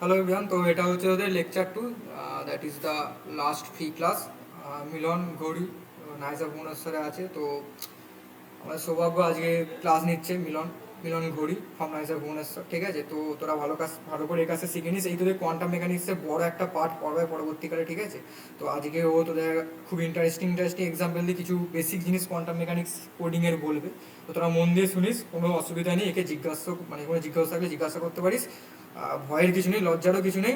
Hello everyone, তো এটা হচ্ছে ওদের lecture 2, that is the last free class. মিলন ঘড়ি নাইসা ভুবনেশ্বরে আছে। তো আমাদের সৌভাগ্য আজকে ক্লাস নিচ্ছে মিলন মিলন ঘড়ি ফ্রম নাইসা ভুবনেশ্বর। ঠিক আছে, তো তোরা ভালো করে এই কাজটা শিখে নিস। এই তোদের কোয়ান্টাম মেকানিক্সের বড় একটা পার্ট পড়বে পরবর্তীকালে। ঠিক আছে, তো আজকে ও তোদের খুব ইন্টারেস্টিং এক্সাম্পল দিয়ে কিছু বেসিক জিনিস কোয়ান্টাম মেকানিক্স কোডিংয়ের বলবে। তো তোরা মন দিয়ে শুনিস, কোনো অসুবিধা নেই। একে কোনো জিজ্ঞাসা থাকলে জিজ্ঞাসা করতে পারিস। ভয়ের কিছু নেই, লজ্জারও কিছু নেই।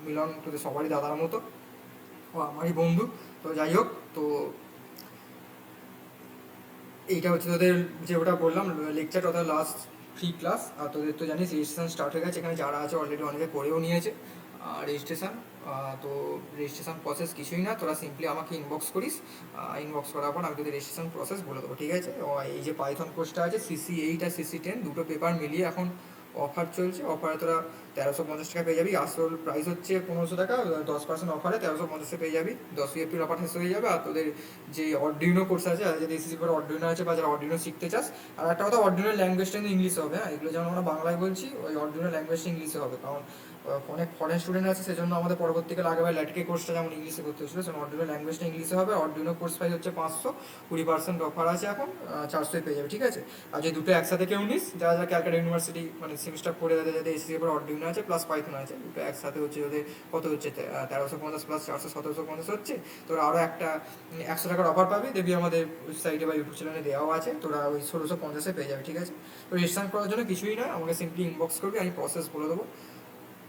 মিলন তোদের সবারই দাদার মতো, ও আমারই বন্ধু। তো যাই হোক, তো এইটা হচ্ছে তোদের যে ওটা বললাম লেকচার, ওটা লাস্ট ফ্রি ক্লাস। আর তোদের তো জানিস রেজিস্ট্রেশন স্টার্ট হয়ে গেছে। এখানে যারা আছে অলরেডি অনেকে করেও নিয়েছে রেজিস্ট্রেশন। তো রেজিস্ট্রেশন প্রসেস কিছুই না, তোরা সিম্পলি আমাকে ইনবক্স করিস। ইনবক্স করার পর আমি তোদের রেজিস্ট্রেশন প্রসেস বলে দেবো। ঠিক আছে, এই যে পাইথন কোর্সটা আছে CC8 আর CC10 দুটো পেপার মিলিয়ে এখন অফার চলছে। অফারে তোরা 1350 টাকা পেয়ে যাবি। আসল প্রাইস হচ্ছে 1500 টাকা, 10% অফারে 1350 পেয়ে যাবি। 10ই এপ্রিল অফার শেষ হয়ে যাবে। আর তোদের যে অর্ডিনো কোর্স আছে, আর যদি এসএসসি পরে অর্ডিনো আছে বা যারা অর্ডিনো শিখতে চাস, আর একটা কথা, অর্ডিনো ল্যাঙ্গুয়েজটা কিন্তু ইংলিশে হবে। হ্যাঁ, এগুলো যেমন আমরা বাংলায় বলছি, ওই অর্ডিনো ল্যাঙ্গুয়েজটা ইংলিশে হবে। কারণ অনেক ফরেন স্টুডেন্ট আছে, সেজন্য আমাদের পরবর্তীকালে আগেবার ল্যাটকে কোর্সটা যেমন ইংলিশে করতে হচ্ছিল, সেজন্য অর্ডিনো ল্যাঙ্গুয়েজটা ইংলিশে হবে। অর্ডিনো কোর্স প্রাইস হচ্ছে 500, 20% অফার আছে এখন, 400 পেয়ে যাবে। ঠিক আছে, আর যে দুটো একসাথে কেউ নিস, যারা যারা ক্যালকাটা ইউনিভার্সিটি মানে সেমিস্টার করে যাদের যাদের এসএসসি পরে অর্ডিনো আছে প্লাস পাইথন আছে, দুটো একসাথে হচ্ছে ওদের কত হচ্ছে 1350 প্লাস 400, 1750 হচ্ছে। তোরা আরও একটা 100 টাকার অফার পাবি, দেখবি আমাদের ওয়েবসাইটে বা ইউটিউব চ্যানেলে দেওয়া আছে। তোরা ওই 1650 পেয়ে যাবে। ঠিক আছে, তো রেজিস্ট্রেশন করার জন্য কিছুই না, আমাকে সিম্পলি ইনবক্স করবি, আমি প্রসেস বলে দেবো।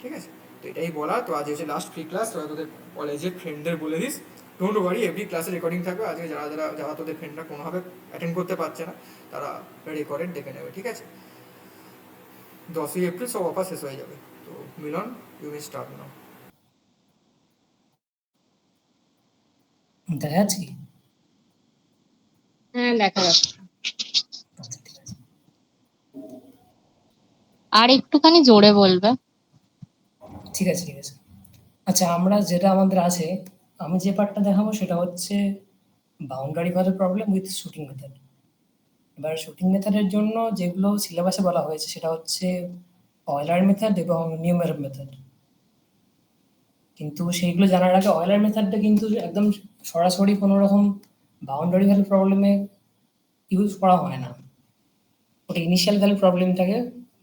ঠিক আছে, তো এটাই বলা। তো আজ হচ্ছে লাস্ট ফ্রি ক্লাস, তোরা তোদের কলেজের ফ্রেন্ডদের বলে দিস। ডোন্ট ওয়ারি, এভরি ক্লাসে রেকর্ডিং থাকবে। আজকে যারা যারা যারা তোদের ফ্রেন্ডরা কোনোভাবে অ্যাটেন্ড করতে পারছে না, তারা রেকর্ডেড দেখে নেবে। ঠিক আছে, 10ই এপ্রিল সব অফার শেষ হয়ে যাবে। তো মিলন, ইউ মে স্টার্ট নাও। দেখা যাচ্ছে কি? হ্যাঁ, দেখা যাচ্ছে। আচ্ছা, ঠিক আছে। আর একটুখানি জোরে বলবে। ঠিক আছে, ঠিক আছে। আচ্ছা, আমরা যেটা আমাদের আছে, আমি যে পার্টটা দেখাবো সেটা হচ্ছে boundary value problem with shooting method. এবার শুটিং মেথডের জন্য যেগুলো সিলেবাসে বলা হয়েছে সেটা হচ্ছে অয়লার মেথড এবং নিউমেরভ মেথড। কিন্তু সেইগুলো জানার আগে অয়লার মেথডটা কিন্তু একদম সরাসরি কোনো রকম বাউন্ডারি ভ্যালু প্রবলেমে ইউজ করা হয় না। ওটা ইনিশিয়াল ভ্যালু প্রবলেমটাকে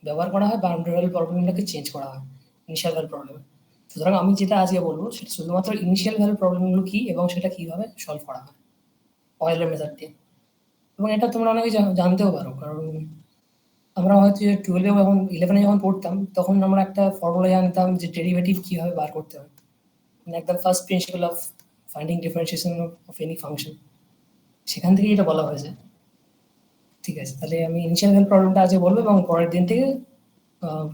ব্যবহার করা হয়, বাউন্ডারি ভ্যালু প্রবলেমটাকে চেঞ্জ করা হয় ইনিশিয়াল ভ্যালু প্রবলেমে। সুতরাং আমি যেটা আজকে বলবো সেটা শুধুমাত্র ইনিশিয়াল ভ্যালু প্রবলেমগুলো কী এবং সেটা কীভাবে সলভ করা হয় অয়েলের মেথড দিয়ে। এবং এটা তোমরা অনেকে জানতেও পারো, কারণ আমরা হয়তো 12 এবং 11 যখন পড়তাম তখন আমরা একটা ফর্মুলা জানতাম যে ডেরিভেটিভ কীভাবে বার করতে হয়, মানে একদম first principal of finding differentiation of any function, সেখান থেকেই এটা বলা হয়েছে। ঠিক আছে, তাহলে আমি ইনিশিয়াল ভ্যালু প্রবলেমটা আজকে বলবো এবং পরের দিন থেকে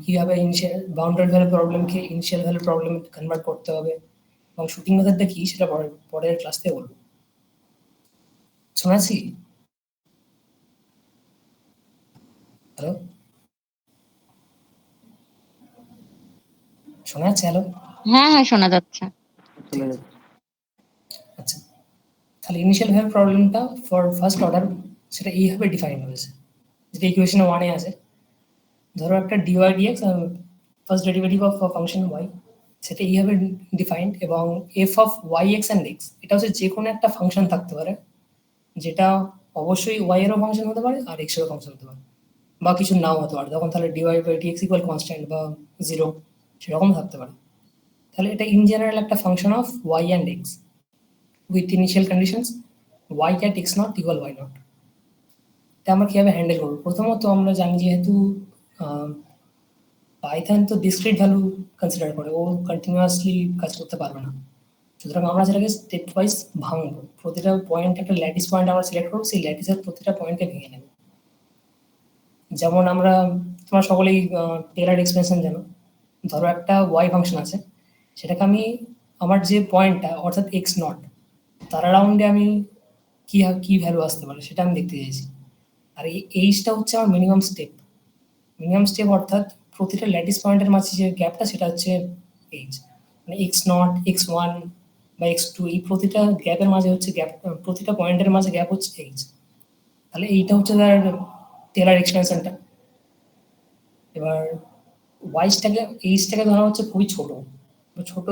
কীভাবে ইনিশিয়াল বাউন্ডারি ভ্যালু প্রবলেমকে ইনিশিয়াল ভ্যালু প্রবলেম কনভার্ট করতে হবে এবং শুটিং মেথডটা কী সেটা পরের ক্লাস থেকে বলবো। শোনাচ্ছি? হ্যালো, শোনা যাচ্ছে? হ্যালো, হ্যাঁ হ্যাঁ, শোনা যাচ্ছে। আচ্ছা, তাহলে ইনিশিয়াল ভ্যালু প্রবলেমটা ফর ফার্স্ট অর্ডার সেটা এইভাবে ডিফাইন হয়েছে, যেটা ইকুয়েশনে 1-এ আছে। ধরো একটা dy dx, first derivative of function y, সেটা এইভাবে ডিফাইন্ড, এবং f of y x and x, এটা হচ্ছে যে কোনো একটা ফাংশন থাকতে পারে যেটা অবশ্যই ওয়াই এরও ফাংশন হতে পারে আর এক্স এরও ফাংশন হতে পারে, বা কিছু নাও হতে পারে। তখন তাহলে dy by dx equal constant বা 0 সেরকম থাকতে পারে। তাহলে এটা ইন জেনারেল একটা function of y and x with initial conditions y at x not equal y not. এটা আমরা কীভাবে হ্যান্ডেল করবো? প্রথমত আমরা জানি যেহেতু পাইথন তো ডিসক্রিট ভ্যালু কনসিডার করে, ও কন্টিনিউয়াসলি কাজ করতে পারবে না। সুতরাং আমরা সেটাকে স্টেপ ওয়াইজ ভাঙবো। প্রতিটা পয়েন্ট একটা ল্যাটিস পয়েন্ট আমরা সিলেক্ট করবো, সেই ল্যাটিসের প্রতিটা পয়েন্টকে ভেঙে নেব। যেমন আমরা, তোমরা সকলেই টেলার এক্সপেনশন জানো। ধরো একটা ওয়াই ফাংশন আছে, সেটাকে আমি আমার যে পয়েন্টটা অর্থাৎ এক্স নট, তার অ্যারাউন্ডে আমি কী ভ্যালু আসতে পারে সেটা আমি দেখতে চাইছি। আর এই এইচটা হচ্ছে আমার মিনিমাম স্টেপ। মিনিমাম স্টেপ অর্থাৎ প্রতিটা ল্যাটিস পয়েন্টের মাঝে যে গ্যাপটা সেটা হচ্ছে এইচ, মানে এক্স নট, এক্স ওয়ান বা এক্স টু, এই প্রতিটা গ্যাপের মাঝে হচ্ছে প্রতিটা পয়েন্টের মাঝে গ্যাপ হচ্ছে এইচ। তাহলে এইটা হচ্ছে তার টেলার এক্সপেনশনটা। এবার এইচটাকে ধরা হচ্ছে খুবই ছোট, ছোট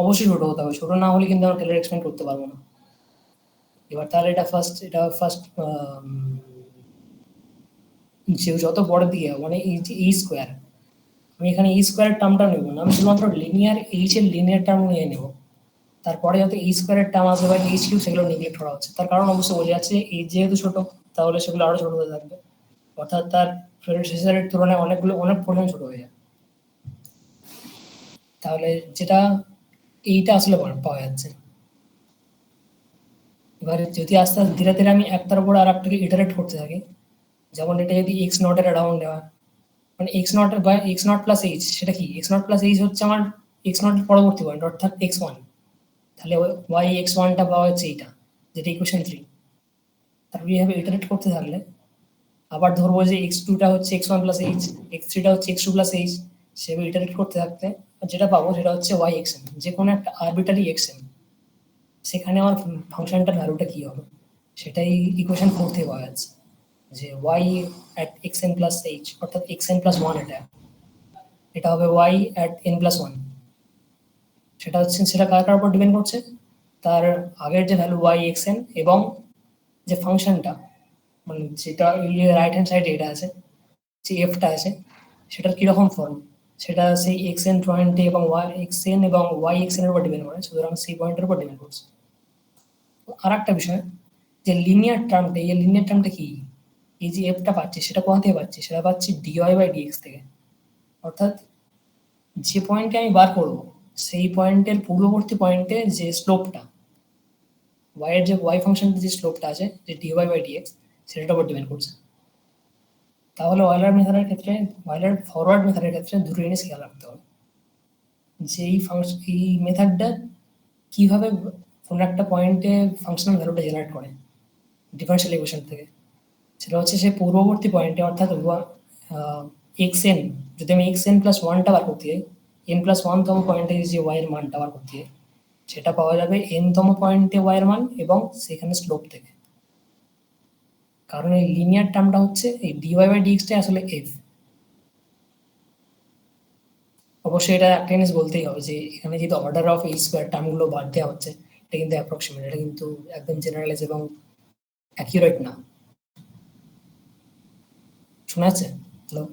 অবশ্যই ছোট হতে হবে, ছোট না হলে কিন্তু আমরা টেলর এক্সপ্যান্ড করতে পারবো না। এবার তাহলে এটা ফার্স্ট যে যত বড়ের দিকে মানে এই স্কোয়ার, আমি এখানে এই স্কোয়ারের টার্মটা নেব না, আমি শুধুমাত্র লিনিয়ার এইচ এর লিনিয়ার টার্ম নিয়ে নেব। তারপরে যত এই স্কোয়ারের টার্ম আসবে বা এইচ কিউ সেগুলো নেগলেক্ট করা হচ্ছে, তার কারণ অবশ্যই বোঝা যাচ্ছে এই যেহেতু ছোট তাহলে সেগুলো আরো ছোট হতে থাকবে, অর্থাৎ তার প্রেডেসেসরের তুলনায় অনেক পরিমাণ ছোট হয়ে যায়। তাহলে যেটা এইটা আসলে পাওয়া যাচ্ছে। এবারে যদি আস্তে আস্তে ধীরে ধীরে আমি একটার উপর আর একটাকে ইটারেট করতে থাকি, যেমন এটা যদি এক্স নটের অ্যারাউন্ড নেওয়া, মানে এক্স নট বা এক্স নট প্লাস এইচ, সেটা কি এক্স নট প্লাস এইচ হচ্ছে আমার এক্স নটের পরবর্তী পয়েন্ট অর্থাৎ এক্স ওয়ান, তাহলে ওয়াই এক্স ওয়ানটা পাওয়া হচ্ছে এইটা, যেটা ইকুয়েশন 3। তারপরে এইভাবে ইটারেট করতে থাকলে আবার ধরবো যে এক্স টুটা হচ্ছে X one plus H, X থ্রিটা হচ্ছে এক্স টু প্লাস এইচ, সেভাবে ইটারেট করতে থাকতে যেটা পাবো সেটা হচ্ছে ওয়াই এক্স এম, যে কোনো একটা আরবিটারি এক্স এম, সেখানে আমার ফাংশনটার ভ্যালুটা কি হবে সেটাই ইকুয়েশন 4 থেকে পাওয়া যাচ্ছে, যে y at x n plus h অর্থাৎ এক্স এন প্লাস ওয়ান, এটা হবে y at n plus one. সেটা কার কার উপর ডিপেন্ড করছে, তার আগের যে ভ্যালু ওয়াই এক্স এন এবং যে ফাংশনটা মানে যেটা রাইট হ্যান্ড সাইডে এটা আছে, যে এফটা আছে সেটার কিরকম ফর্ম, সেটা সেই এক্স এন পয়েন্টে এবং ওয়াই এক্স এন এবং ওয়াই এক্স এন এর উপর ডিপেন্ড করে, সুতরাং সেই পয়েন্টের উপর ডিপেন্ড করছে। আর একটা বিষয়, যে লিনিয়ার টার্মটা, এই লিনিয়ার টার্মটা কি, এই যে এফটা পাচ্ছি সেটা কোথা থেকে পাচ্ছি, সেটা পাচ্ছি ডিওয়াই বাই ডিএক্স থেকে, অর্থাৎ যে পয়েন্টে আমি বার করবো সেই পয়েন্টের পূর্ববর্তী পয়েন্টে যে স্লোপটা, ওয়াই এর যে ওয়াই ফাংশনের যে স্লোপটা আছে যে ডিওয়াই বাই ডিএক্স, সেটার উপর ডিপেন্ড করছে। তাহলে অয়েলার মেথডের ক্ষেত্রে, অয়েলার ফরওয়ার্ড মেথডের ক্ষেত্রে দুটো জিনিস খেয়াল রাখতে হবে, যে এই মেথডটা কিভাবে কোনো একটা পয়েন্টে ফাংশনাল ভ্যালুটা জেনারেট করে ডিফারেনশিয়াল ইকুয়েশন থেকে। সেটা হচ্ছে সে পূর্ববর্তী পয়েন্টে অর্থাৎ এক্স এন, যদি আমি এক্স এন প্লাস ওয়ানটা বার করতে যাই, এন প্লাস ওয়ানতম পয়েন্টে যে ওয়াই এর মানটা বার করতে যাই, সেটা পাওয়া যাবে এনতম পয়েন্টে ওয়াই এর মান এবং সেখানে স্লোপ থেকে। কারণ এই লিনিয়ার টার্মটা হচ্ছে এই ডিওয়াই বাই ডিএক্সটা আসলে এফ। অবশ্যই এটা একটা জিনিস বলতেই হবে যে এখানে যেহেতু অর্ডার অফ এই স্কোয়ার টার্মগুলো বাদ দেওয়া হচ্ছে, এটা কিন্তু অ্যাপ্রক্সিমেট, এটা কিন্তু একদম জেনারেলাইজ এবং অ্যাকিউরেট না। শোনা যাচ্ছে? হ্যালো,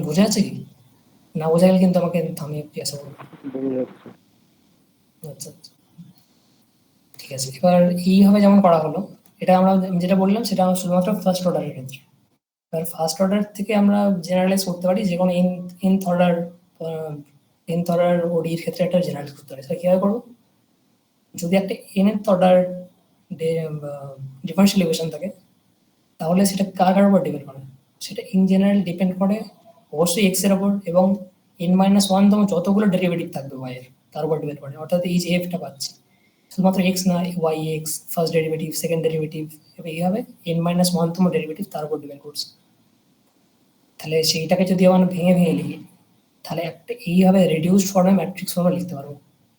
বোঝা যাচ্ছে কি? না বোঝা গেলে কিন্তু আমাকে থামিয়ে জিজ্ঞাসা করবো। আচ্ছা আচ্ছা, ঠিক আছে। এবার এইভাবে যেমন করা হলো, এটা আমরা যেটা বললাম সেটা শুধুমাত্র ফার্স্ট অর্ডারের ক্ষেত্রে। এবার ফার্স্ট অর্ডার থেকে আমরা জেনারেলাইজ করতে পারি যে কোনো nth অর্ডার ওডির ক্ষেত্রে একটা জেনারেলাইজ করতে পারি। সেটা কীভাবে করবো, যদি একটা nth অর্ডার ডিফারেনশিয়াল ইকুয়েশন থাকে তাহলে সেটা কার কার উপর ডিপেন্ড করে, সেটা ইন জেনারেল ডিপেন্ড করে অবশ্যই এক্স এর উপর এবং n-1 তম যতগুলো ডেরিভেটিভ থাকবে ওয়াই এর তার উপর ডিপেন্ড করে, অর্থাৎ এই যে এফটা পাচ্ছি শুধুমাত্র এক্স না, y x first derivative, second derivative, এইভাবে n-1 তম ডেরিভেটিভ তার উপর ডিপেন্ড করছে। তাহলে সেইটাকে যদি আমরা ভেঙে ভেঙে লিখি তাহলে একটা এইভাবে রিডিউসড ফর্মে ম্যাট্রিক্স ফর্মে লিখতে পারবো।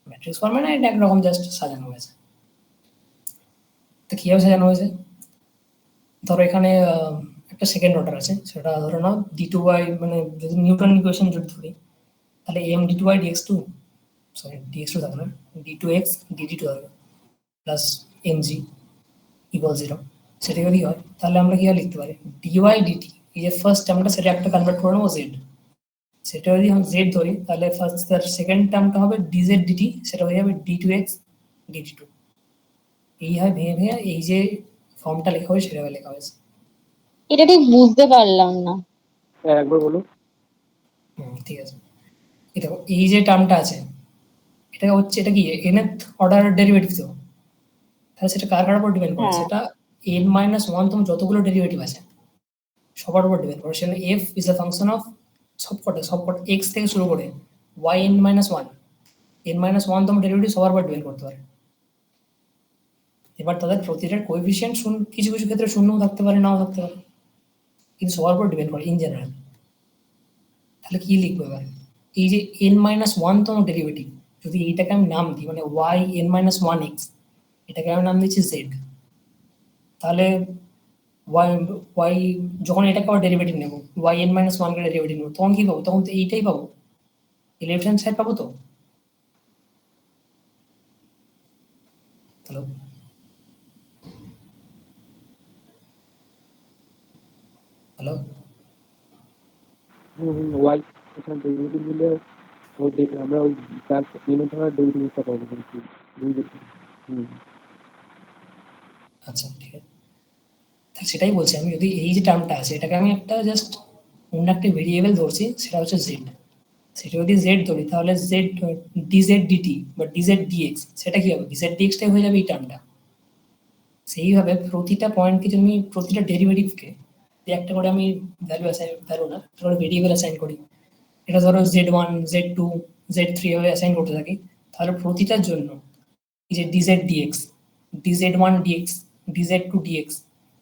ম্যাট্রিক্স ফর্মে না, এটা একরকম জাস্ট সাজানো হয়েছে। তো কীভাবে সাজানো হয়েছে, ধরো এখানে একটা সেকেন্ড অর্ডার আছে, সেটা ধরো না d2y, মানে যদি নিউটন ইকুয়েশন যদি ধরি তাহলে m d2y dx2, sorry dx2 থাকবে না, d2x dt2 থাকবে প্লাস mg ইকুয়াল 0। সেটা যদি হয় তাহলে আমরা কীভাবে লিখতে পারি, dy dt, এই যে ফার্স্ট টার্মটা সেটা একটা কনভার্ট করে নেবো z, সেটা যদি আমি z ধরি তাহলে ফার্স্ট তার সেকেন্ড টার্মটা হবে dz dt, সেটা হয়ে যাবে d2x dt2। এইভাবে ভেঙে ভেঙে এই যে ফর্মটা লেখা হয়েছে সেভাবে লেখা হয়েছে। এটা ঠিক বুঝতে পারলাম না। একবার বলুন। ঠিক আছে, এটা এই যে টার্মটা আছে এটা হচ্ছে, এটা কি nth অর্ডার ডেরিভেটিভ, তো তাহলে সেটা কার কার উপর ডিপেন্ড করে, হ্যাঁ। সেটা n-1 তম যতগুলো ডেরিভেটিভ আছে সবার উপর ডিপেন্ড করে। সেটা f is a function of সবকটা x থেকে শুরু করে y n-1, n-1 তম ডেরিভেটিভ সবার উপর ডিপেন্ড করতে পারে। এবার তাদের প্রতিটার কোএফিসিয়েন্ট কিছু কিছু ক্ষেত্রে শূন্যও থাকতে পারে, নাও থাকতে পারে, কিন্তু সবার উপর ডিপেন্ড করে ইন জেনারেল। তাহলে কি লিখবো এবার, এই যে n-1 তম ডেরিভেটিভ যদি এইটাকে আমি নাম দিই, মানে y n-1x, এটাকে আমি নাম দিচ্ছি z, তাহলে ওয়াই ওয়াই যখন এটাকে আবার ডেরিভেটিভ নেব, ওয়াই এন মাইনাস ওয়ান কে ডেরিভেটিভ নেব, তখন কি পাবো? তখন তো এইটাই পাবো, এই লেফট হ্যান্ড সাইড পাবো তো। হ্যালো হ্যালো ওয়াই এখানে ডেরিভেটিভ নিলে আমরা ওই তার পেমেন্ট হওয়ার ডেরিভেটিভটা পাবো কিন্তু হুম। আচ্ছা ঠিক আছে, সেটাই বলছি আমি। যদি এই যে টার্মটা আছে এটাকে আমি একটা জাস্ট অন্য একটা ভেরিয়েবল ধরছি, সেটা হচ্ছে জেড। সেটা যদি জেড ধরি তাহলে জেড ডিজেড ডিটি বা ডিজেড ডিএক্স, সেটা কি হবে? ডিজেড ডিএক্সটাই হয়ে যাবে এই টার্মটা। সেইভাবে প্রতিটা পয়েন্টকে যদি আমি প্রতিটা ডেরিভেটিভকে একটা করে আমি ভ্যালু অ্যাসাইন, ভ্যালু না, একটা করে ভেরিয়েবল অ্যাসাইন করি, এটা ধরো z one, z two, z three এভাবে অ্যাসাইন করতে থাকি, তাহলে প্রতিটার জন্য এই যে dz dx, dz one dx, dz two dx,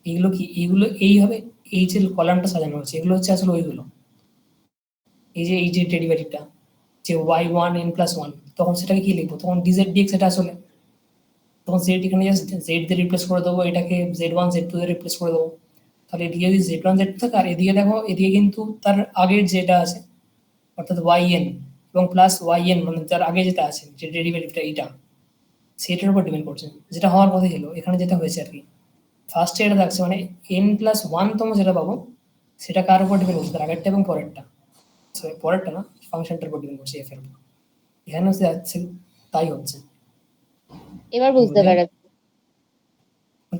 এগুলো কি? এগুলো এইভাবে এই যে কলামটা সাজানো হচ্ছে এগুলো হচ্ছে আসলে ওইগুলো। এই যে ডেরিভেটিভটা যে y one n plus one, তখন সেটাকে কি লিখবো? তখন ডিজেড ডিএক্স এটা আসলে, তখন জেড এখানে জাস্ট জেড দিয়ে রিপ্লেস করে দেবো, এটাকে জেড ওয়ান জেড টু দিয়ে রিপ্লেস করে দেবো। তাহলে এদিকে যদি জেড ওয়ান জেড টু থাকে, আর এদিকে দেখো এদিকে কিন্তু তার আগের যেটা আছে অর্থাৎ ওয়াই এন এবং প্লাস ওয়াই এন, মানে তার আগে যেটা আছে যে ডেরিভেটিভটা এইটা, সেটার উপর ডিপেন্ড করছে, যেটা হওয়ার কথা ছিল। এখানে যেটা হয়েছে আর কি, ফার্স্টে এটা থাকছে মানে এন প্লাস ওয়ান তম যেটা পাবো সেটা কার উপর ডিপেন্ড করছে? তার আগেরটা এবং পরেরটা, সরি পরেরটা না, ফাংশনটার উপর ডিপেন্ড করছে এফ এর উপর। এখানে হচ্ছে যাচ্ছে তাই হচ্ছে। এবার বুঝতে বুঝলে? পেরেছি।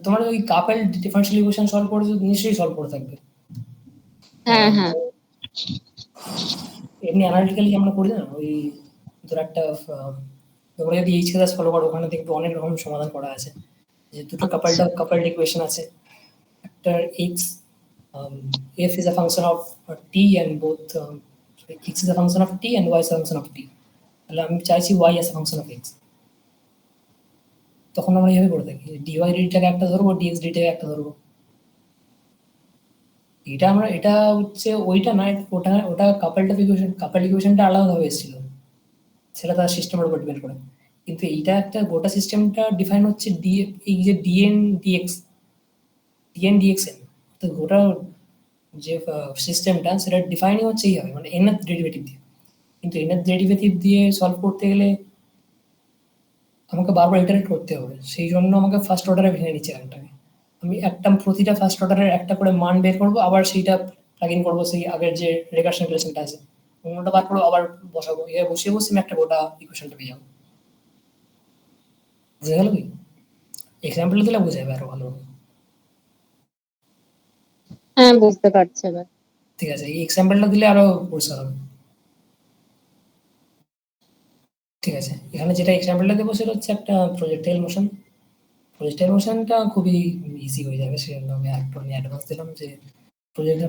তোমার ওই কাপেল ডিফারেন্সিয়াল ইকুয়েশন সলভ করে নিশ্চয়ই সলভ করে থাকবে। হ্যাঁ হ্যাঁ এমনি অ্যানালিটিক্যালি আমরা করি না, ওই ধর একটা তোমরা যদি এইচ ক্লাস ফলো করো ওখানে দেখবে অনেক রকম সমাধান করা আছে, যে দুটো কাপলড ইকুয়েশন আছে, একটা x f is a function of t and both x is a function of t and y is a function of t, তাহলে আমি চাইছি y as a function of x, তখন আমরা এইভাবে করে থাকি dy dtটাকে একটা ধরবো, dx dtটাকে একটা ধরবো। এটা আমরা, এটা হচ্ছে ওইটা না, ওটা ওটা কাপল ইকুয়েশনটা আলাদাভাবে এসেছিল, সেটা তার সিস্টেমের উপর ডিপেন্ড করে। কিন্তু এইটা একটা গোটা সিস্টেমটা ডিফাইন হচ্ছে ডি, এই যে dn dx, dn dx n, তো গোটা যে সিস্টেমটা সেটা ডিফাইনই হচ্ছে এইভাবে, মানে এন এর ডেরিভেটিভ দিয়ে। কিন্তু এন এর ডেরিভেটিভ দিয়ে সলভ করতে গেলে আমাকে বারবার ইটারেট করতে হবে, সেই জন্য আমাকে ফার্স্ট অর্ডারে ভেঙে নিচ্ছে গানটাকে। আমি একটা প্রতিটা ফার্স্ট অর্ডারের একটা করে মান বের করবো, আবার সেইটা প্লাগ ইন করবো সেই আগের যে রেকার্শন রিলেশনটা আছে, অন্যটা বার করবো আবার বসাবো, এভাবে বসিয়ে বসে আমি একটা গোটা ইকুয়েশনটা পেয়ে যাবো। বুঝে গেল কি? এক্সাম্পল দিলে বুঝে যাবে আরো ভালো। হ্যাঁ বুঝতে পারছি এবার। ঠিক আছে, এই এক্সাম্পলটা দিলে আরো পরিষ্কার হবে। ঠিক আছে, এখানে যেটা এক্সাম্পলটা দেবো সেটা হচ্ছে একটা প্রজেক্টাইল মোশন। প্রজেক্টাইল মোশনটা খুবই ইজি হয়ে যাবে, সেজন্য আমি একটু অ্যাডভান্স দিলাম যে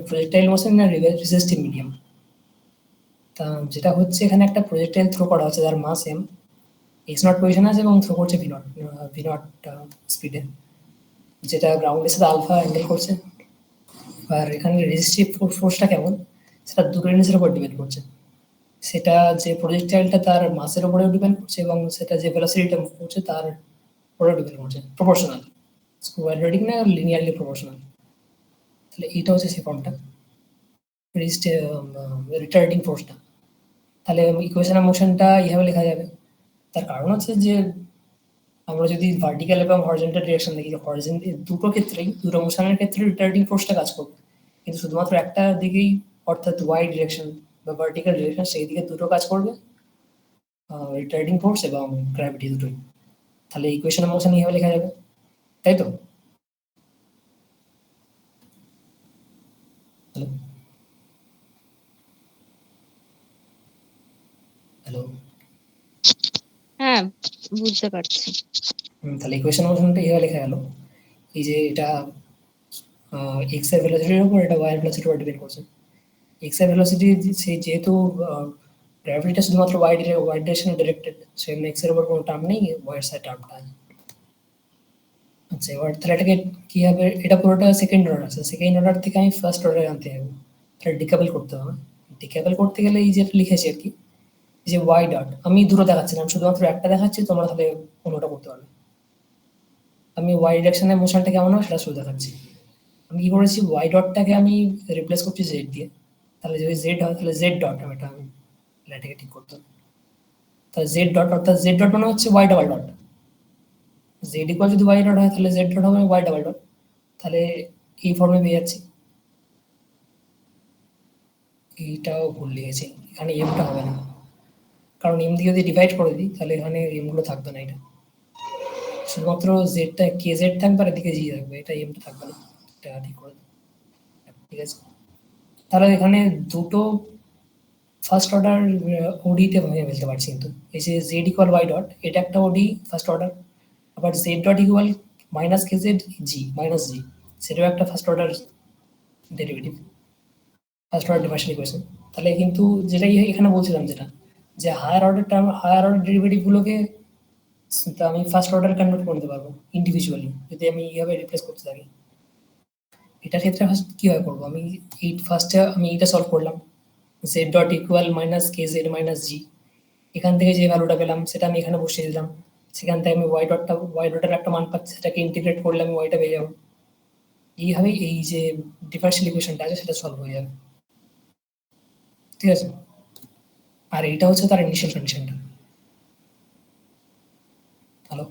প্রজেক্টাইল মোশন না রেজিস্টিভ মিডিয়াম। তা যেটা হচ্ছে এখানে একটা প্রজেক্টাইল থ্রো করা হচ্ছে যার মাস এম, এক্স নট পজিশন আছে এবং থ্রো করছে ভি নট স্পিডে, যেটা গ্রাউন্ডের সাথে আলফা অ্যাঙ্গেল করছে। আর এখানে রেজিস্টিভ ফোর্সটা কেমন সেটা দুটো জিনিসের উপর ডিপেন্ড করছে, সেটা যে প্রজেক্টাইলটা তার মাসের উপরেও ডিপেন্ড করছে এবং সেটা যে ভেলোসিটিটা মুভ করছে তার উপরেও ডিপেন্ড করছে, প্রপোর্শনাল, কোয়াড্রেটিক না লিনিয়ারলি প্রপোর্শনাল। তাহলে এইটা হচ্ছে সেই ফর্মটা, রিটার্ডিং ফোর্সটা। তাহলে ইকুয়েশন অফ মোশনটা এইভাবে লেখা যাবে। তার কারণ হচ্ছে যে আমরা যদি ভার্টিক্যাল এবং হরিজন্টাল ডিরেকশন দেখি, দুটো ক্ষেত্রেই, দুটো মোশনের ক্ষেত্রে রিটার্ডিং ফোর্সটা কাজ করবে, কিন্তু শুধুমাত্র একটা দিকেই অর্থাৎ ওয়াই ডিরেকশন বা ভার্টিক্যাল ডিরেকশন সেই দিকে দুটো কাজ করবে, রিটার্ডিং ফোর্স এবং গ্র্যাভিটি দুটোই। তাহলে ইকুয়েশন অফ মোশন এইভাবে লেখা যাবে, তাই তো? হ্যালো হ্যালো হ্যাঁ বুঝতে পারছি। তাহলে ইকুয়েশন অফ মোশনটা এইভাবে লেখা গেল, এই যে এটা এক্স এর ভেলোসিটির উপর, এটা ওয়াই এর ভেলোসিটির উপর ডিপেন্ড করছে। এক্স এর ভেলোসিটি সেই যেহেতু গ্র্যাভিটিটা শুধুমাত্র ওয়াই ডিরেকশনে ডিরেক্টেড, সেখানে এক্স এর উপর কোনো টার্ম নেই, ওয়াই এর সাইড টার্মটা আছে। আচ্ছা এবার তাহলে এটাকে কি হবে? এটা পুরোটা সেকেন্ড অর্ডার আছে, সেকেন্ড অর্ডার থেকে আমি ফার্স্ট অর্ডারে আনতে হবে, তাহলে ডিকাপল করতে হবে। ডিকাপল করতে গেলে এই যেটা লিখেছি আর কি, যে ওয়াই ডট, আমি দুটো দেখাচ্ছি না, আমি শুধুমাত্র একটা দেখাচ্ছি, তোমরা তাহলে কোনোটা করতে পারবে। আমি ওয়াই ডিরেকশনের মোশনটা কেমন হবে সেটা শুধু দেখাচ্ছি। আমি কি করেছি ওয়াই ডটটাকে আমি রিপ্লেস করছি জেড দিয়ে, তাহলে যদি জেড হয় তাহলে জেড ডট এটা আমি এটাকে ঠিক করতে হবে। তাহলে জেড ডট অর্থাৎ জেড ডট মানে হচ্ছে y double dot, z equal যদি ওয়াই ডট হয় তাহলে জেড ডট হবে ওয়াই ডাবল ডট, তাহলে এই ফর্মে পেয়ে যাচ্ছি। এইটাও ভুল লিখেছি, এখানে এমটা হবে না, কারণ এম দিয়ে যদি ডিভাইড করে দিই তাহলে এখানে এমগুলো থাকবে না, এটা শুধুমাত্র জেডটা কে জেড থাকবে আর এদিকে জি থাকবে, এটা এমটা থাকবে না, এটা ঠিক করে দিই। ঠিক আছে, তাহলে এখানে দুটো ফার্স্ট অর্ডার ওডিতে ভাবে ফেলতে পারছি, কিন্তু এই যে জেড ইকুয়াল ওয়াই ডট এটা একটা ওডি ফার্স্ট অর্ডার, আবার Z dot equal minus K Z G minus G, সেটাও একটা first order derivative, first order differential equation. তাহলে কিন্তু যেটা এখানে বলছিলাম যেটা, যে higher order term higher order ডেরিভেটিভগুলোকে আমি ফার্স্ট অর্ডার কনভার্ট করতে পারবো ইন্ডিভিজুয়ালি, যদি আমি এইভাবে রিপ্লেস করতে থাকি। এটার ক্ষেত্রে ফার্স্ট কীভাবে করবো, আমি এই ফার্স্টে আমি এইটা সলভ করলাম, Z dot equal minus K Z minus জি, এখান থেকে যে ভ্যালুটা পেলাম সেটা আমি এখানে বসিয়ে দিলাম, সেখান থেকে আমি ওয়াই ডটের একটা মান পাচ্ছি, সেটাকে ইন্টিগ্রেট করলে আমি ওয়াইটা পেয়ে যাবো। এইভাবে এই যে ডিফারেনশিয়াল ইকুয়েশনটা আছে সেটা সলভ হয়ে যাবে। ঠিক আছে, আর এইটা হচ্ছে তার ইনিশিয়াল কন্ডিশনটা। হ্যালো,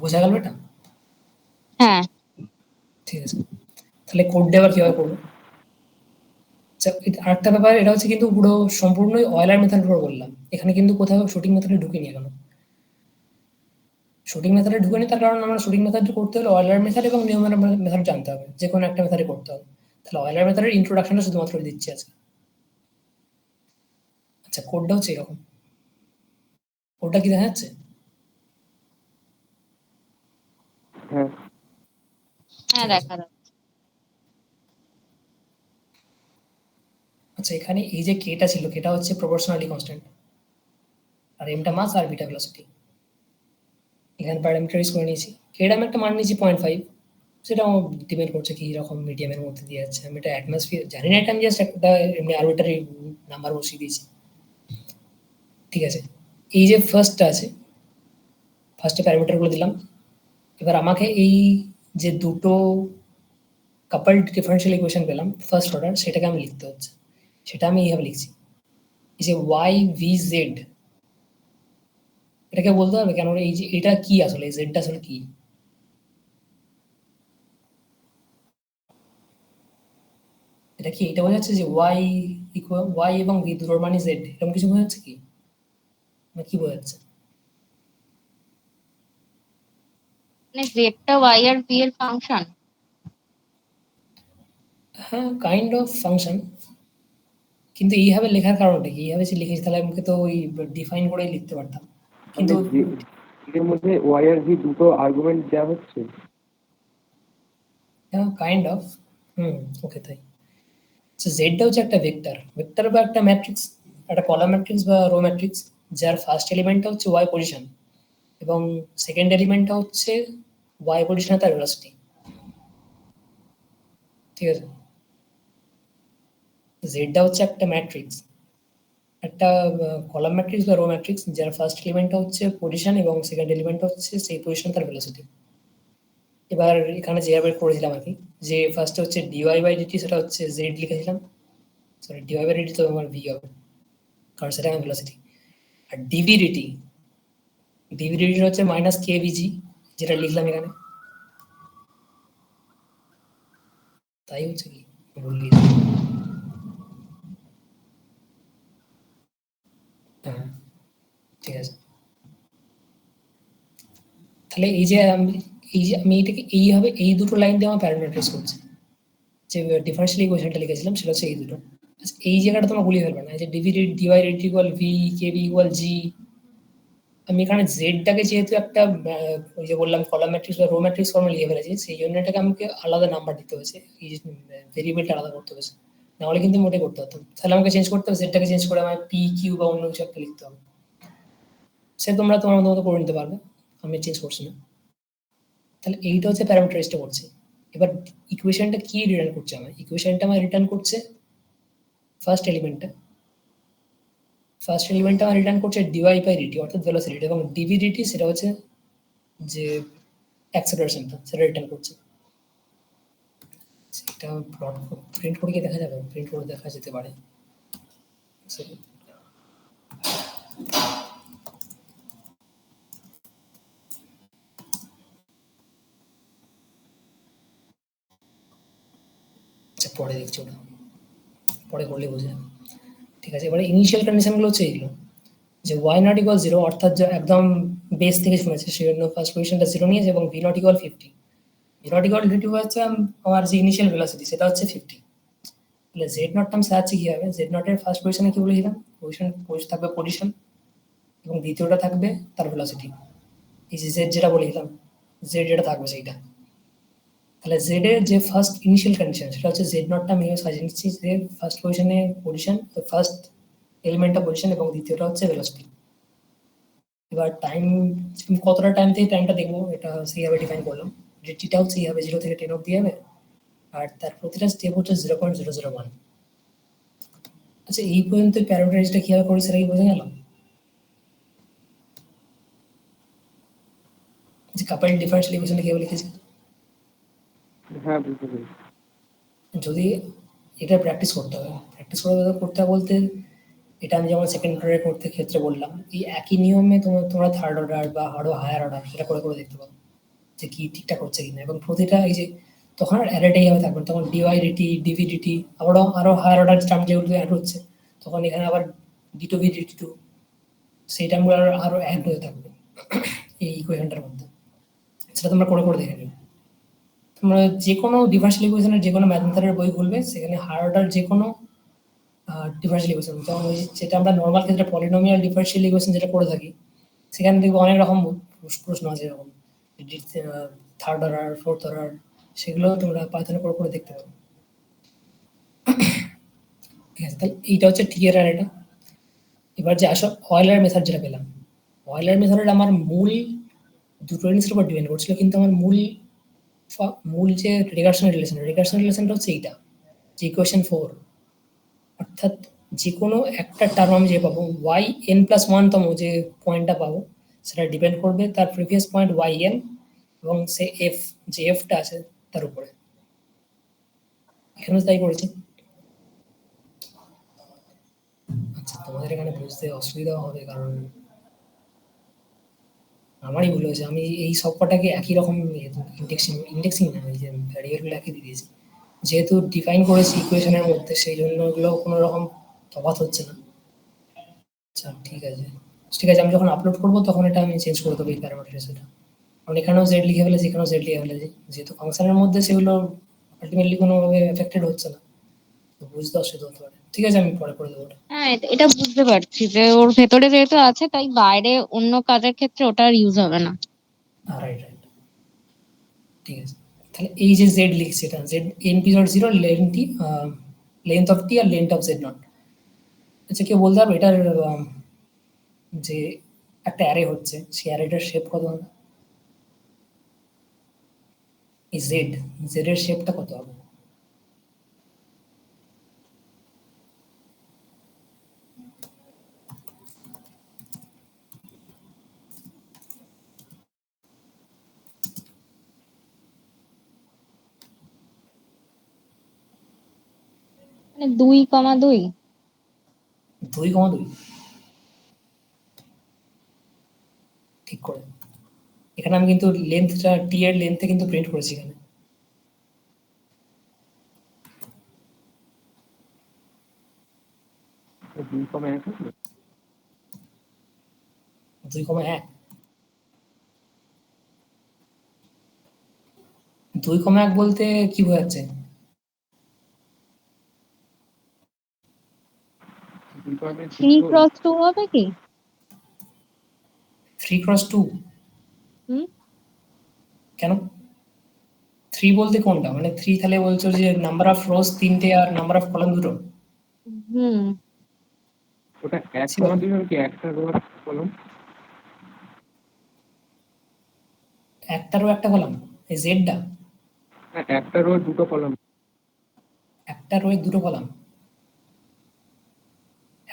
বোঝা গেল এটা? হ্যাঁ ঠিক আছে, তাহলে কোডটা আবার কিভাবে করবো? আচ্ছা, আরেকটা ব্যাপার, এটা হচ্ছে কিন্তু পুরো সম্পূর্ণই অয়েলার মেথডের উপর বললাম, এখানে কিন্তু কোথাও শুটিং মেথডে ঢুকিনি এখনো। শুটিং মেথডে ঢুকিনি তার কারণ আমরা শুটিং মেথড করতে হলে অয়েলার মেথড এবং নিউমেরিক মেথড জানতে হবে, যে কোনো একটা মেথডে করতে হবে। তাহলে অয়েলার মেথডের ইন্ট্রোডাকশনটা শুধুমাত্র দিচ্ছি আজকে। আচ্ছা, কোডটা হচ্ছে এরকম, কোডটা কি দেখা যাচ্ছে? হ্যাঁ হ্যাঁ দেখা যাচ্ছে। আচ্ছা, এখানে এই যে কেটা ছিল, কেটা হচ্ছে প্রপোর্শনালি কনস্ট্যান্ট, আর এমটা মাস আর বিটা ভেলোসিটি। এখানে প্যারামিটারাইজ করে নিয়েছি, কেটা আমি একটা মান নিয়েছি 0.5, সেটা ডিপেন্ড করছে কি রকম মিডিয়ামের মধ্যে দিয়ে যাচ্ছে, আমি এটা অ্যাটমসফিয়ার জানি না, এটা আমি জাস্ট একটা এমনি আরবিটারি নাম্বার বসিয়ে দিয়েছি। ঠিক আছে, এই যে ফার্স্টটা আছে, ফার্স্টে প্যারামিটারগুলো দিলাম, এবার আমাকে এই যে দুটো কাপলড ডিফারেনশিয়াল ইকুয়েশন পেলাম ফার্স্ট অর্ডার, সেটাকে আমি লিখতে হচ্ছে, সেটা আমি এইভাবে লিখছি, এই যে ওয়াই ভি জেড, এটাকে বলতে হবে কেন, এই যে এটা কি আসলে, এই জেডটা আসলে কি? এটা কি এটা বোঝা যাচ্ছে যে ওয়াই ইকুয়াল ওয়াই এবং ভি দুটোর মানে জেড, এরকম কিছু বোঝা যাচ্ছে কি, না কি বোঝা যাচ্ছে? মানে জেডটা ওয়াই আর ভি এর ফাংশন। হ্যাঁ, কাইন্ড অফ ফাংশন, কিন্তু এইভাবে লেখার কারণটা কি, এইভাবে যে লিখেছি তাহলে আমাকে তো ওই ডিফাইন করেই লিখতে পারতাম, কিন্তু এর মধ্যে ওয়াই আর ভি দুটো আর্গুমেন্ট দেওয়া হচ্ছে। হ্যাঁ কাইন্ড অফ, ওকে তাই। সো জেডটা হচ্ছে একটা ভেক্টর, ভেক্টর বা একটা ম্যাট্রিক্স, একটা কলাম ম্যাট্রিক্স বা রো ম্যাট্রিক্স, যার ফার্স্ট এলিমেন্টটা হচ্ছে ওয়াই পজিশন এবং সেকেন্ড এলিমেন্টটা হচ্ছে ওয়াই পজিশনে তার ভেলোসিটি। ঠিক আছে, জেডটা হচ্ছে একটা ম্যাট্রিক্স, একটা কলাম ম্যাট্রিক্স বা রো ম্যাট্রিক্স, যার ফার্স্ট এলিমেন্টটা হচ্ছে পজিশন এবং সেকেন্ড এলিমেন্টটা হচ্ছে সেই পজিশন তার ভেলোসিটি। এবার এখানে যেভাবে করেছিলাম আর কি, যে ফার্স্টে হচ্ছে ডিওয়াই বাই ডিটি, সেটা হচ্ছে জেড লিখেছিলাম, সরি ডিওয়াই বাই ডিটি তো আমার ভি হবে, কারণ সেটা আমার ভেলোসিটি। আর ডিভি ডিটি, ডিভি ডিটি হচ্ছে মাইনাস কে ভিজি, যেটা লিখলাম এখানে, তাই হচ্ছে কি ভুল লিখেছি। হ্যাঁ ঠিক আছে, তাহলে এই যে আমি এটাকে এইভাবে এই দুটো লাইন দিয়ে আমার প্যারামিটারাইজ করছি, যে ডিফারেনশিয়াল ইকুয়েশনটা লিখেছিলাম সেটা হচ্ছে এই দুটো। আচ্ছা, এই জায়গাটা তোমরা গুলিয়ে ফেলবে না, যে dv dy dt equal v কে ভি ইকুয়াল জি, আমি এখানে জেডটাকে যেহেতু একটা ওই যে বললাম কলাম ম্যাট্রিক্স বা রো ম্যাট্রিক্স ফর্মে লিখে ফেলেছি, সেই জন্য এটাকে আমাকে আলাদা নাম্বার দিতে হয়েছে, এই ভেরিয়েবলটা আলাদা করতে হয়েছে, নাহলে কিন্তু মোটে করতে হতো। তাহলে আমাকে চেঞ্জ করতে হবে, জেডটাকে চেঞ্জ করে আমার পি কিউ বা অন্য কিছু একটা লিখতে হবে, সে তোমরা তোমার মতো করে নিতে পারবে, আমি চেঞ্জ করছি না। তাহলে এইটা হচ্ছে প্যারামিটারাইজটা করছি। এবার ইকুয়েশনটা কি রিটার্ন করছে, আমার ইকুয়েশনটা আমার রিটার্ন করছে ফার্স্ট এলিমেন্টটা, ফার্স্ট এলিমেন্টটা আমার রিটার্ন করছে ডিওয়াই বাই ডিটি অর্থাৎ ভেলোসিটি, এবং ডিভি ডিটি সেটা হচ্ছে যে অ্যাক্সেলারেশনটা সেটা রিটার্ন করছে। সেটা প্লট প্রিন্ট করে কি দেখা যাবে? প্রিন্ট করে দেখা যেতে পারে। Second. আচ্ছা পরে দেখছি ওটা, পরে করলে বোঝা যাবে। ঠিক আছে, এবারে ইনিশিয়াল কন্ডিশনগুলো হচ্ছে এইগুলো, যে ওয়াই নট ইকুয়াল জিরো অর্থাৎ যে একদম বেস থেকে শুনেছে সেজন্য ফার্স্ট পজিশনটা জিরো নিয়েছে, এবং V naught equal 50। V naught equal 50 হচ্ছে আমার যে ইনিশিয়াল ভেলোসিটি সেটা হচ্ছে 50। তাহলে জেড নটটা আমি সাজাচ্ছি কি হবে, জেড নটের ফার্স্ট পজিশনে কি বলেছিলাম, পজিশন থাকবে পজিশন, এবং দ্বিতীয়টা থাকবে তার ভেলোসিটি। এই যে জেড যেটা বলেছিলাম, জেড যেটা থাকবে সেইটা। তাহলে জেড এর যে ফার্স্ট ইনিশিয়াল কন্ডিশন সেটা হচ্ছে জেড নটটা আমি সাজিয়ে নিচ্ছি যে ফার্স্ট পজিশনে পজিশন, ফার্স্ট এলিমেন্টটা পজিশন এবং দ্বিতীয়টা হচ্ছে ভেলোসিটি। এবার টাইম কতটা টাইম থেকে টাইমটা দেখবো এটা সেইভাবে ডিফাইন করলাম, যে টিটা হচ্ছে এইভাবে 0 থেকে 10 অব্দি হবে, আর তার প্রতিটা স্টেপ হচ্ছে 0.001। আচ্ছা এই পর্যন্ত প্যারামিটারাইজটা কিভাবে করি সেটা কি বোঝা গেল? যে কাপল ডিফারেন্সিয়াল ইকুয়েশনটা কিভাবে লিখেছি, হ্যাঁ বুঝতে পেরেছি। যদি এটা প্র্যাকটিস করতে হবে, প্র্যাকটিস করতে হবে বলতে এটা আমি যেমন সেকেন্ড অর্ডারের করতে ক্ষেত্রে বললাম, এই একই নিয়মে তোমরা থার্ড অর্ডার বা আরো হায়ার অর্ডার সেটা করে করে দেখতে পাবো যে কি ঠিকঠাক হচ্ছে কিনা। এবং প্রতিটা এই যে তখন আর অ্যারেটাই হবে থাকবে, তখন ডিওয়াই ডিটি ডিভি ডিটি আরো হায়ার অর্ডার টার্ম যেগুলো অ্যাড হচ্ছে, তখন এখানে আবার ডিটু ভি ডিটি টু সেই টার্মগুলো আরো অ্যাড হয়ে থাকবে এই ইকুয়েশনটার মধ্যে। সেটা তোমরা করে করে দেখে নিও। তোমরা যে কোনো ডিফারেন্সিয়াল ইকুয়েশনের যে কোনো ম্যাথমেটিক্যালের বই খুলবে, সেখানে হায়ার অর্ডার যে কোনো ডিফারেন্সিয়াল ইকুয়েশন, যেমন ওই যেটা আমরা নর্মাল ক্ষেত্রে পলিনোমিয়াল ডিফারেন্সিয়াল ইকুয়েশন যেটা করে থাকি, সেখানে দেখবো অনেক রকম প্রশ্ন আছে, এরকম থার্ড অর্ডার ফোর্থ অর্ডার, সেগুলো তোমরা পাইথনে করে করে দেখতে পারো। ঠিক আছে, তাহলে এইটা হচ্ছে টি এর আর এটা। এবার যে আসো অয়েলার মেথড যেটা পেলাম, অয়েলার মেথডের আমার মূল দুটো জিনিসের উপর ডিপেন্ড করছিল, কিন্তু আমার মূল যে রিগার্সন রিলেশনটা হচ্ছে এইটা, যে ইকুয়েশন 4, অর্থাৎ যে কোনো একটা টার্ম আমি যে পাবো ওয়াই এন প্লাস ওয়ান তম যে পয়েন্টটা পাবো সেটা ডিপেন্ড করবে তার প্রিভিয়াস পয়েন্ট ওয়াই এন এবং সে এফ যে এফটা আছে তার উপরে। এখানে তাই করেছি। আচ্ছা তোমাদের এখানে বুঝতে অসুবিধা হবে কারণ আমারই ভুল হয়েছে, আমি এই সব কটাকে একই রকম ইন্ডেক্সিং না, এই যে ভ্যারিয়েবল একই দিয়ে দিয়েছি, যেহেতু ডিফাইন করেছি ইকুয়েশনের মধ্যে সেই জন্য ওগুলো কোনো রকম তফাৎ হচ্ছে না। আচ্ছা ঠিক আছে, ঠিক আছে, আমি যখন আপলোড করবো তখন এটা আমি চেঞ্জ করে দেবো এই প্যারামিটার সেটা, কারণ এখানেও জেড লিখে ফেলেছি এখানেও জেড লিখে ফেলেছি, যেহেতু ফাংশনের মধ্যে সেগুলো আলটিমেটলি কোনোভাবে এফেক্টেড হচ্ছে না, তো বুঝতে অসুবিধা হতে পারে। ঠিক আছে, আমি পরে করে দেবো ওটা। হ্যাঁ, এটা বুঝতে পারছি যে ওর ভেতরে যেহেতু আছে তাই বাইরে অন্য কাজের ক্ষেত্রে ওটা আর ইউজ হবে না। রাইট রাইট, ঠিক আছে। তাহলে এই যে জেড লিখছি এটা z n p not zero length of t আর লেন্থ অফ জেড নট। আচ্ছা কেউ বলতে পারবে এটার যে একটা অ্যারে হচ্ছে সেই অ্যারেটার শেপ কত হবে, এই জেড এর শেপটা কত হবে? মানে 2,2। 2,2 ঠিক করে। এখানে আমি কিন্তু লেন্থটা টি এর লেন্থে কিন্তু প্রিন্ট করেছি এখানে। দুই কমে এক আছে 2,1 2,1 বলতে কি বোঝাচ্ছে? 3x2 হবে কি? 3x2 হুম কেন? 3 বলতে কোনটা, মানে 3 তাহলে বলছো যে নাম্বার অফ রোজ 3টে আর নাম্বার অফ কলাম 2টো? হুম ওটা এক কমা দিলে কি একটা রো কলম? একটা রো একটা কলাম, এই জেডটা হ্যাঁ একটা রো দুটো কলম। একটা রোয়ে দুটো কলাম,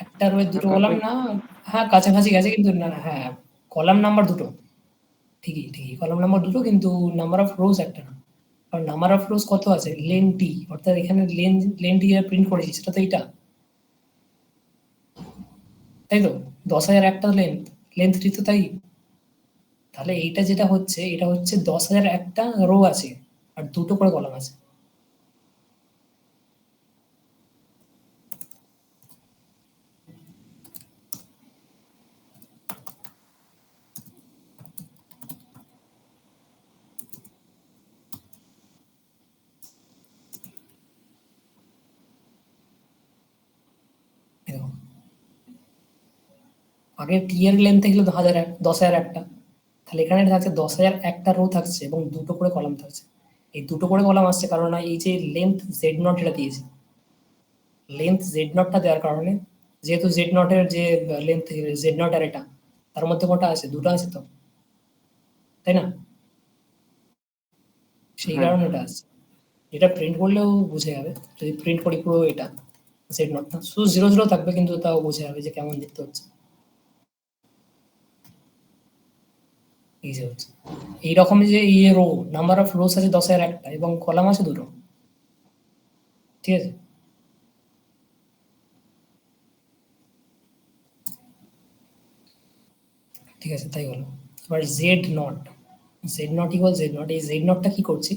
একটা রোয়ের দুটো কলাম না, হ্যাঁ কাছাকাছি গেছে কিন্তু না, হ্যাঁ কলাম নাম্বার দুটো, ঠিকই কলাম নাম্বার দুটো, কিন্তু নাম্বার অফ রোজ একটা না। কারণ নাম্বার অফ রোজ কত আছে, লেন টি, অর্থাৎ এখানে লেন টি প্রিন্ট করেছি সেটা তো এইটা, তাই তো 10,000 একটা লেন্থ টি তো তাই। তাহলে এইটা যেটা হচ্ছে, এটা হচ্ছে 10,000 একটা রো আছে আর দুটো করে কলাম আছে। দেখো, আগে টি এর লেন্থ ছিল 10,000 একটা, তাহলে এখানে থাকছে 10,000 একটা রো থাকছে এবং দুটো করে কলাম থাকছে। এই দুটো করে কলাম আসছে কারণ এই যে লেন্থ জেড নট এটা দিয়েছে, লেন্থ জেড নটটা দেওয়ার কারণে, যেহেতু জেড নটের যে লেন্থ জেড নট আর এটা তার মধ্যে কটা আছে, দুটো আছে তো, তাই না? সেই হ্যাঁ। কারণে এটা আছে। এটা প্রিন্ট করলেও বুঝে যাবে, যদি প্রিন্ট করি পুরো এটা জেড নটটা শুধু 0 0 থাকবে, কিন্তু তাও বুঝে যাবে যে কেমন দেখতে হচ্ছে। এই যে হচ্ছে এইরকম যে ইয়ে রো, নাম্বার অফ রোস আছে 10,000 একটা এবং কলাম আছে দুটো, ঠিক আছে? ঠিক আছে, তাই হলো। এবার z nought equal z nought, এই জেড নটটা কি করছি,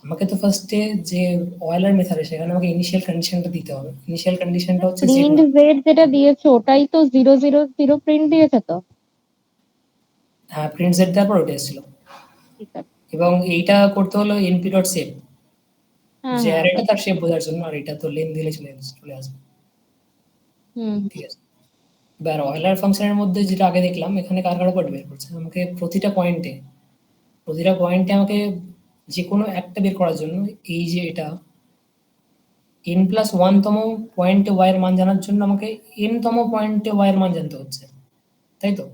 আমাকে তো ফার্স্টে যে অয়েলার মেথডে সেখানে আমাকে ইনিশিয়াল কন্ডিশনটা দিতে হবে। ইনিশিয়াল কন্ডিশনটা হচ্ছে জেড প্রিন্ট নট। জেড যেটা দিয়েছে ওটাই তো 0 0 0 প্রিন্ট দিয়েছে তো। হ্যাঁ, প্রিন্ট জেড দেওয়ার পর ওটা এসেছিল, ঠিক আছে। এবং এইটা করতে হলো এনপি ডট সেভ, হ্যাঁ যে হ্যাঁ অ্যারেটা তার শেপ বোঝার জন্য, আর এটা তো লেন দিলে চলে আসবে, হুম ঠিক আছে? এবার অয়েলার ফাংশনের মধ্যে যেটা আগে দেখলাম, এখানে কার কার উপর বের করছে, আমাকে প্রতিটা পয়েন্টে আমাকে যে কোনো একটা বের করার জন্য, এই যে এটা n+1 তম পয়েন্টে y এর মান জানার জন্য আমাকে n তম পয়েন্টে y এর মান জানতে হচ্ছে, তাই তো?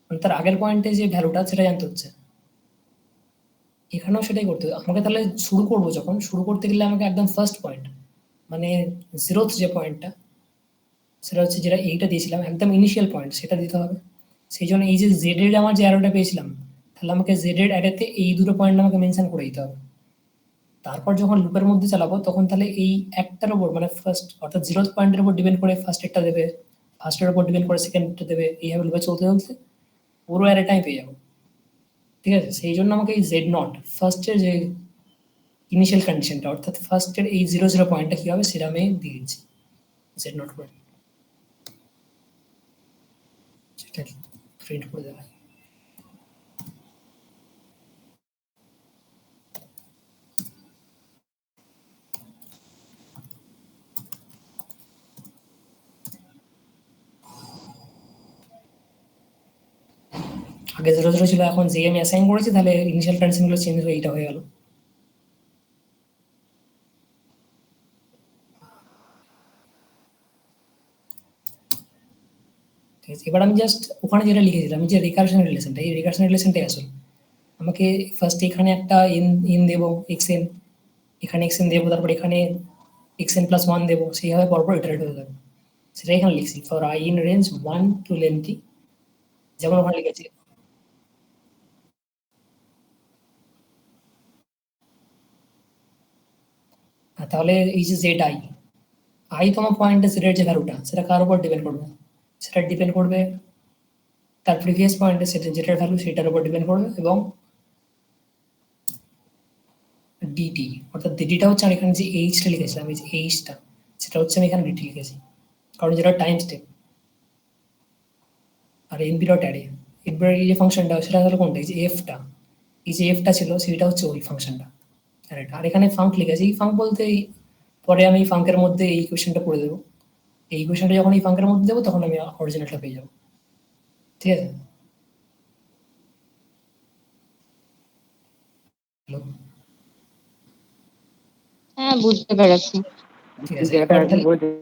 মানে তার আগের পয়েন্টে যে ভ্যালুটা সেটা জানতে হচ্ছে, এখানেও সেটাই করতে হবে আমাকে। তাহলে শুরু করতে গেলে আমাকে একদম ফার্স্ট পয়েন্ট, মানে জিরোথ যে পয়েন্টটা, সেটা হচ্ছে যেটা এইটা দিয়েছিলাম একদম ইনিশিয়াল পয়েন্ট, সেটা দিতে হবে। সেই জন্য এই যে জেড এর আমার যে অ্যারোটা পেয়েছিলাম, তাহলে আমাকে জেড এর অ্যারেতে এই দুটো পয়েন্ট আমাকে মেনশন করে দিতে হবে। তারপর যখন লুপের মধ্যে চালাবো তখন তাহলে এই একটার উপর, মানে ফার্স্ট অর্থাৎ জিরোথ পয়েন্টের উপর ডিপেন্ড করে ফার্স্ট এরটা দেবে, ফার্স্টের উপর ডিপেন্ড করে সেকেন্ডটা দেবে, এইভাবে লুপে চলতে চলতে পুরো অ্যারেটা আমি পেয়ে যাবো, ঠিক আছে? সেই জন্য আমাকে এই জেড নট ফার্স্টের যে ইনিশিয়াল কন্ডিশনটা, অর্থাৎ ফার্স্টের এই 0 0 পয়েন্টটা কি হবে সেটা আমি দিয়ে দিচ্ছি জেড নট করে, সেটা প্রিন্ট করে দেওয়া হয়। আগে 0 0 ছিল, এখন যে আমি অ্যাসাইন করেছি, তাহলে ইনিশিয়াল কন্ডিশনগুলো চেঞ্জ হয়ে এইটা হয়ে গেল। ঠিক আছে, এবার আমি জাস্ট ওখানে যেটা লিখেছিলাম যে রিকারশন রিলেশনটা, এই রিকারশন রিলেশনটাই আসল। আমাকে ফার্স্ট এখানে একটা এন দেবো এক্সএন, এখানে এক্সএন দেবো, তারপর এখানে xn+1 দেবো, সেইভাবে পরপর ইটারেট হতে থাকবে। সেটাই এখানে লিখছি, for I in range 1 to length, যেমন ওখানে লিখেছি। তাহলে এই যে জেড আই তম পয়েন্টে জেডের যে ভ্যালুটা, সেটা কার উপর ডিপেন্ড করবে, সেটা ডিপেন্ড করবে তার প্রিভিয়াস পয়েন্টে সেটা যেটার ভ্যালু সেটার উপর ডিপেন্ড করবে, এবং ডিটি, অর্থাৎ ডিটিটা হচ্ছে আমি এখানে যে এইচটা লিখেছিলাম, এই যে এইচটা, সেটা হচ্ছে আমি এখানে ডিটি লিখেছি কারণ যেটা টাইম স্টেপ। আর এনপি ডট অ্যারে, এরপরে এই যে ফাংশনটা সেটা হলো কোনটা, এই যে এফটা, এই যে এফটা ছিল সেটা হচ্ছে ওই ফাংশনটা অ্যারেটা। আর এখানে ফাঙ্ক লিখেছি, এই ফাঙ্ক বলতে পরে আমি ফাঙ্কের মধ্যে এই কোয়েশনটা করে দেবো, এই কোয়েশনটা যখন এই ফাঙ্কের মধ্যে দেবো তখন আমি অরিজিনালটা পেয়ে যাবো, ঠিক আছে? হ্যালো, হ্যাঁ বুঝতে পেরেছি। ঠিক আছে, জায়গাটা এবার একটু তাহলে বলে দিন।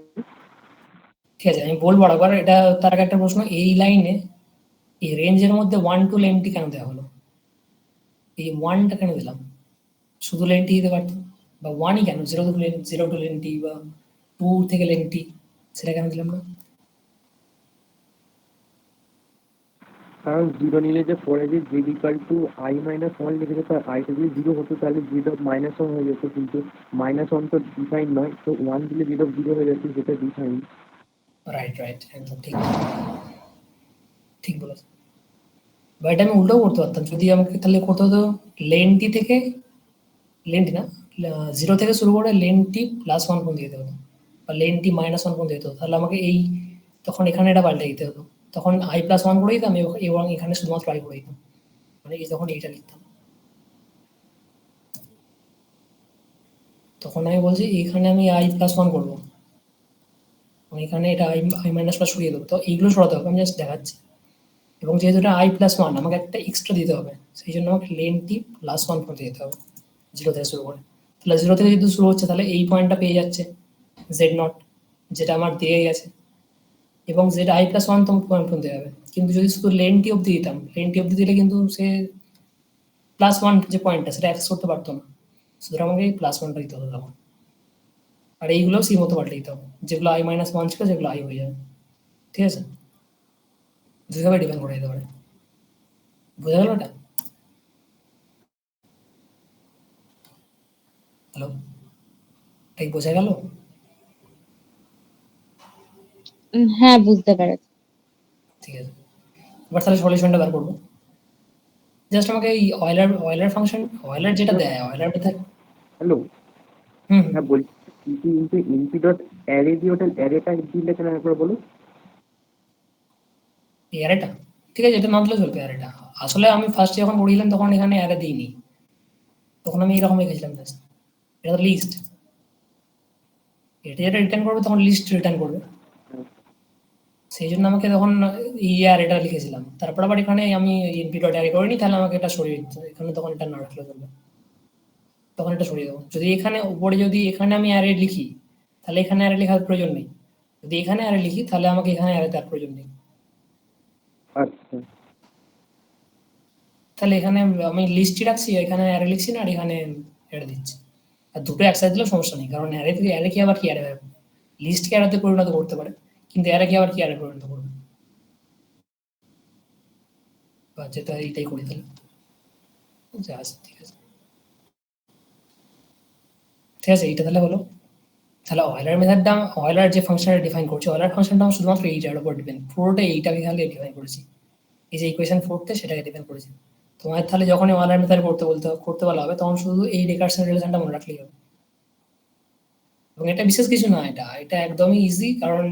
ঠিক আছে আমি বলবো আবার। এটা তার আগে একটা প্রশ্ন, এই লাইনে এই রেঞ্জের মধ্যে 1 to লেন্থ কেন দেওয়া হলো, এই 1টা কেন দিলাম, শুধু লেন্থই দিতে পারতো, বা 1ই কেন, 0 to লেন্থ, 0 to লেন্থ বা 2 থেকে লেন্থ, সেটা কেন দিলাম না? কারণ জিরো নিলে যে পরে যে Z equal to I minus one লিখেছে, তার আইটা যদি জিরো হতো তাহলে জেড অফ মাইনাস ওয়ান হয়ে যেত, কিন্তু মাইনাস ওয়ান তো ডিফাইন নয়, তো ওয়ান দিলে জেড অফ জিরো হয়ে যাচ্ছে, যেটা ডিফাইন। রাইট, একদম ঠিক, ঠিক বলেছো। বা এটা আমি উল্টো করতে পারতাম, যদি আমাকে তাহলে কত হতো, লেনটি থেকে, লেনটি না, 0 থেকে শুরু করে লেনটি +1 পর্যন্ত দিতে হতো, বা লেনটি -1 পর্যন্ত দিতে হতো। তাহলে আমাকে এই, তখন এখানে এটা পাল্টে দিতে হতো, তখন i+1 করে দিতাম এবং এখানে শুধুমাত্র i করে দিতাম, মানে এই যখন এইটা লিখতাম, তখন আমি বলছি এখানে আমি i+1 করবো, এখানে এটা i-+ সরিয়ে দেবো। তো এইগুলো সরাতে হবে, আমি জাস্ট দেখাচ্ছি। এবং যেহেতু এটা i+1, আমাকে একটা এক্সট্রা দিতে হবে, সেই জন্য আমাকে লেনটি +1 পর্যন্ত দিতে হবে, 0 থেকে শুরু করে। তাহলে 0 থেকে যেহেতু শুরু হচ্ছে, তাহলে এই পয়েন্টটা পেয়ে যাচ্ছে z0, যেটা আমার দিয়েই আছে, এবং যেটা i+1 তম পয়েন্ট পর্যন্ত যাবে। কিন্তু যদি শুধু লেনটি অব্দি দিতাম, লেনটি অব্দি দিলে কিন্তু সে +1 যে পয়েন্টটা, সেটা অ্যাক্সেস করতে পারতো না, সুতরাং আমাকে এই +1টা দিতে হতো তখন। আর এইগুলো সি মতো পাল্টে দিতে হবে, যেগুলো i-1 ছিল যেগুলো i হয়ে যাবে, ঠিক আছে? দুইভাবে ডিফাইন করা যেতে পারে, বোঝা গেল এটা? হ্যালো, ঠিক বোঝা গেল? হ্যাঁ, বুঝতে পেরেছি। ঠিক আছে, এবার তাহলে সলিউশনটা বার করবো। জাস্ট আমাকে এই অয়লার ফাংশন, অয়লার যেটা দেয়, অয়লার মেথড। হ্যালো, হুম, হ্যাঁ বলছি, ইপি ইন্টু ইনপি ডট অ্যারে দিয়ে ওটা অ্যারেটা দিলে কেন একবার বলো। এই অ্যারেটা ঠিক আছে, এটা না দিলেও চলবে অ্যারেটা। আসলে আমি ফার্স্ট যখন পড়িলাম তখন এখানে অ্যারে দিইনি, তখন আমি এরকম লিখেছিলাম জাস্ট, এটা তো লিস্ট, এটা যেটা রিটার্ন করবে তখন লিস্ট রিটার্ন করবে, সেই জন্য আমাকে তখন এই অ্যারেটা লিখেছিলাম। তারপর আবার এখানে আমি এনপি ডট অ্যারে করিনি, তাহলে আমাকে এটা সরিয়ে দিতে হবে। এখানে তখন এটা না রাখলে চলবে, তখন এটা সরিয়ে দেবো। যদি এখানে উপরে, যদি এখানে আমি অ্যারে লিখি, তাহলে এখানে অ্যারে লেখার প্রয়োজন নেই। যদি এখানে অ্যারে লিখি, তাহলে আমাকে এখানে অ্যারে দেওয়ার প্রয়োজন নেই। আচ্ছা, তাহলে এখানে আমি লিস্টই রাখছি, এখানে অ্যারে লিখছি না, আর এখানে অ্যারে দিচ্ছি। আর দুটো একসাথে দিলেও সমস্যা নেই, কারণ অ্যারে থেকে অ্যারে কি আবার কি অ্যারে, লিস্টকে অ্যারেতে পরিণত করতে পারে, কিন্তু অ্যারে কি আবার কি অ্যারে পরিণত করবে, বা যেটা এইটাই করি তাহলে। আচ্ছা, ঠিক আছে, ঠিক আছে, এইটা তাহলে হলো। তাহলে অয়লার মেথডটা, অয়লার যে ফাংশনটা ডিফাইন করছে, অয়লার ফাংশনটা আমার শুধুমাত্র এইটার উপর ডিপেন্ড, পুরোটা এইটাকে খালি ডিফাইন করেছি, এই যে ইকুয়েশন 4তে সেটাকে ডিফাইন করেছি। তোমার তাহলে যখনই অয়লার মেথড করতে বলা হবে, তখন শুধু এই রিকার্সন রিলেশনটা মনে রাখলেই হবে। এবং এটা বিশেষ কিছু না, এটা এটা একদমই ইজি, কারণ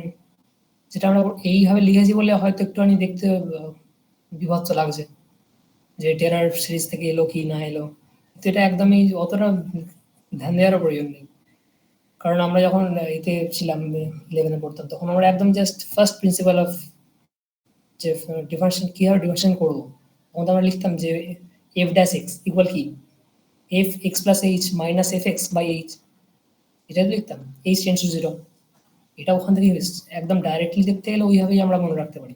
যেটা আমরা এইভাবে লিখেছি বলে হয়তো একটুখানি দেখতে বিভৎস লাগছে, যে টেরার সিরিজ থেকে এলো কি না এলো, তো এটা একদমই অতটা ধ্যান দেওয়ারও প্রয়োজন নেই। কারণ আমরা যখন এতে ছিলাম, 11-এ পড়তাম, তখন আমরা একদম জাস্ট ফার্স্ট প্রিন্সিপাল অফ যে ডিফারেন্সিয়েশন কীভাবে ডিফারেন্সিয়েশন করবো, তখন আমরা লিখতাম যে f'(x) ইকুয়াল কি f(x + h - f(x/h), এটা লিখতাম h টেন্ডস টু 0। এটা ওখান থেকে একদম ডাইরেক্টলি দেখতে গেলে ওইভাবেই আমরা মনে রাখতে পারি,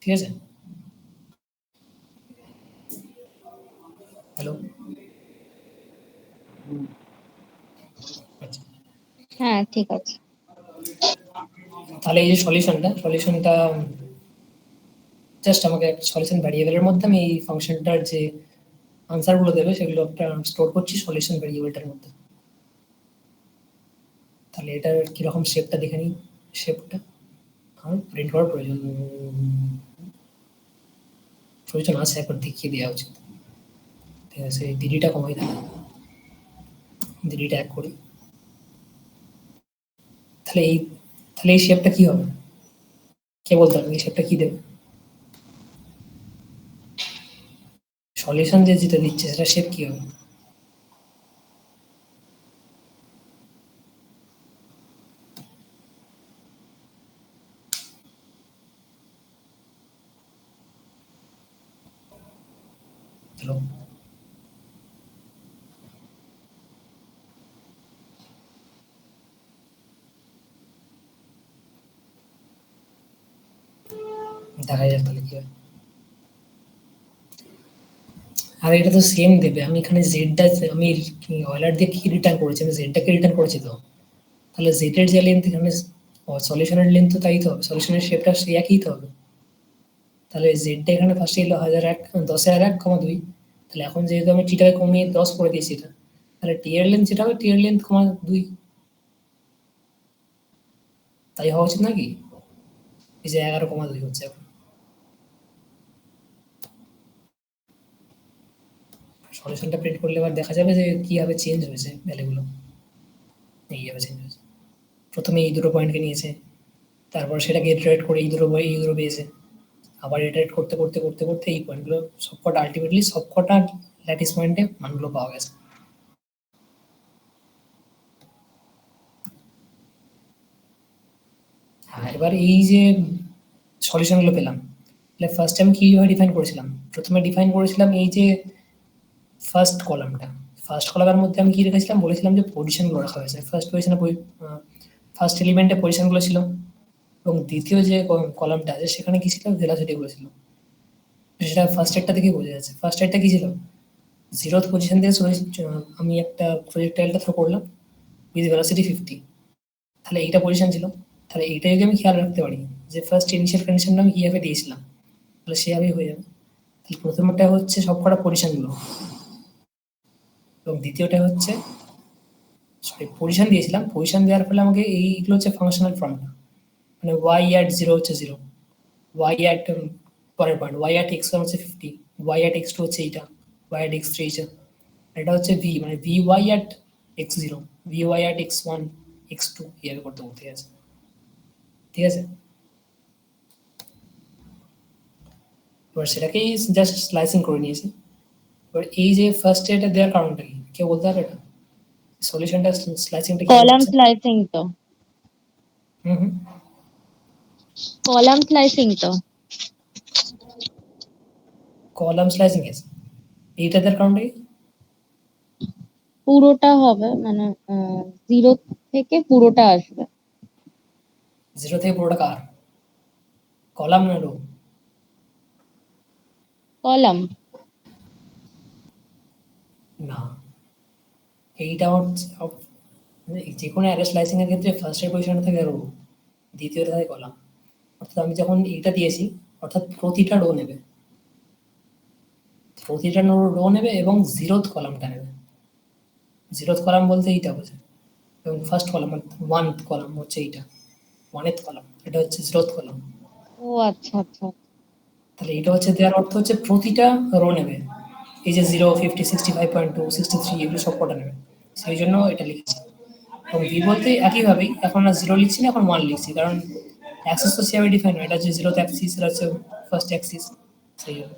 ঠিক আছে? হ্যালো, আচ্ছা, হ্যাঁ, ঠিক আছে। তাহলে এই যে সলিউশনটা জাস্ট আমাকে একটা সলিউশন ভ্যারিয়েবলের মধ্যে আমি এই ফাংশনটার যে আনসারগুলো দেবে সেগুলো একটা স্টোর করছি সলিউশন ভ্যারিয়েবলটার মধ্যে। তাহলে এটার কিরকম শেপটা দেখে নিই, শেপটা আমার প্রিন্ট করার প্রয়োজন আছে, একবার দেখিয়ে দেওয়া উচিত। ঠিক আছে, এই ডিডিটা কমাই দেয়, ডিডিটা এক করি, তাহলে এই শেপটা কি হবে, কে বলতে হবে এই শেপটা কি দেবে? সলিউশন যেটা দিচ্ছে সেটা শেপ কি হবে? হ্যালো, দেখা যাক তাহলে কি হয়। আর এটা তো সেম দেবে, আমি এখানে জেডটা, আমি অয়লার দিয়ে কি রিটার্ন করেছি, আমি জেডটাকে রিটার্ন করেছি, তো তাহলে z এর যে লেন্থ এখানে সলিউশনের লেন্থ তো তাই তো হবে, সলিউশনের শেপটা সেই একই তো হবে। তাহলে জেডটা এখানে ফার্স্টে এলো 1001 10,001,2। তাহলে এখন যেহেতু আমি টিটাকে কমিয়ে 10 করে দিয়েছি এটা, তাহলে টি এর লেন্থ যেটা হবে টি এর লেন্থ 2, তাই হওয়া উচিত নাকি? এই যে 11,2 হচ্ছে এখন। সলিউশনটা প্রিন্ট করলে এবার দেখা যাবে যে কিভাবে চেঞ্জ হয়েছে ভ্যালুগুলো। এইভাবে চেঞ্জ হয়েছে, প্রথমে এই দুটো পয়েন্টকে নিয়েছে, তারপর সেটাকে ইটারেট করে এই দুটো পেয়েছে, আবার ইটারেট করতে করতে করতে করতে এই পয়েন্টগুলো সবকটা আলটিমেটলি সবকটা ল্যাটিস পয়েন্টে মানগুলো পাওয়া গেছে। হ্যাঁ, এবার এই যে সলিউশনগুলো পেলাম, তাহলে ফার্স্ট আমি কীভাবে ডিফাইন করেছিলাম? প্রথমে ডিফাইন করেছিলাম এই যে ফার্স্ট কলামটা, ফার্স্ট কলামের মধ্যে আমি কি রেখেছিলাম? বলেছিলাম যে পজিশনগুলো রাখা হয়েছে। ফার্স্ট পজিশনে ফার্স্ট এলিমেন্টে পজিশনগুলো ছিল, এবং দ্বিতীয় যে কলামটা আছে সেখানে কি ছিল? ভেলোসিটিগুলো ছিল। সেটা ফার্স্ট এডটা থেকে বোঝা যাচ্ছে। ফার্স্ট এডটা কি ছিল? 0th পজিশন থেকে আমি একটা প্রজেক্টাইলটা থ্রো করলাম উইথ ভেলোসিটি 50, তাহলে এইটা পজিশন ছিল। তাহলে এইটা যদি আমি খেয়াল রাখতে পারি যে ফার্স্ট ইনিশিয়াল কন্ডিশনটা আমি কীভাবে দিয়েছিলাম, তাহলে সেভাবেই হয়ে যাবে। তাহলে প্রথমটা হচ্ছে সবকটা পজিশনগুলো, এবং দ্বিতীয়টা হচ্ছে পজিশন দিয়েছিলাম। পজিশন দেওয়ার ফলে আমাকে এইগুলো হচ্ছে ফাংশনাল ফর্মটা, মানে y at 0 হচ্ছে 0, y at পরের পয়েন্ট y at x1 হচ্ছে 50, y at x2 হচ্ছে এইটা, y at x3 এটা হচ্ছে v, মানে vy at x0, vy at x1 x2 এইভাবে করতে করতে আছে। ঠিক আছে, এবার সেটাকেই জাস্ট স্লাইসিং করে নিয়েছি। এবার এই যে ফার্স্ট এটা দেওয়ার কারণটা কি কেউ বলতে পারবে? এটা সলিউশনটা স্লাইসিংটা কি কলাম স্লাইসিং তো, হুম কলাম স্লাইসিং তো। কলাম স্লাইসিং আছে, এইটা দেওয়ার কারণটা কি? পুরোটা হবে, মানে 0 থেকে পুরোটা আসবে। 0 থেকে পুরোটা কার? কলাম না রো? কলাম। না, এইটা হচ্ছে যে কোনো অ্যারে স্লাইসিং এর ক্ষেত্রে ফার্স্টের পজিশনে থাকে রো, দ্বিতীয়টা থাকে কলাম। অর্থাৎ আমি যখন এইটা দিয়েছি, অর্থাৎ প্রতিটা রো নেবে, প্রতিটা রো নেবে এবং 0th কলামটা নেবে। 0th কলাম বলতে এইটা বোঝে, এবং ফার্স্ট কলাম 1th কলাম হচ্ছে এইটা, 1th কলাম এটা হচ্ছে 0th কলাম। ও আচ্ছা আচ্ছা। তাহলে এটা হচ্ছে দেওয়ার অর্থ হচ্ছে প্রতিটা রো নেবে, এই যে 0, 50, 65.2, 63 এগুলো সব কটা নেবে, সেই জন্য এটা লিখেছি। এবং ভি বলতে একইভাবেই, এখন আর 0 লিখছি না, এখন 1 লিখছি, কারণ অ্যাক্সিস তো সেভাবে ডিফাইন হয়, এটা হচ্ছে 0th অ্যাক্সিস, এটা হচ্ছে ফার্স্ট অ্যাক্সিস, সেই জন্য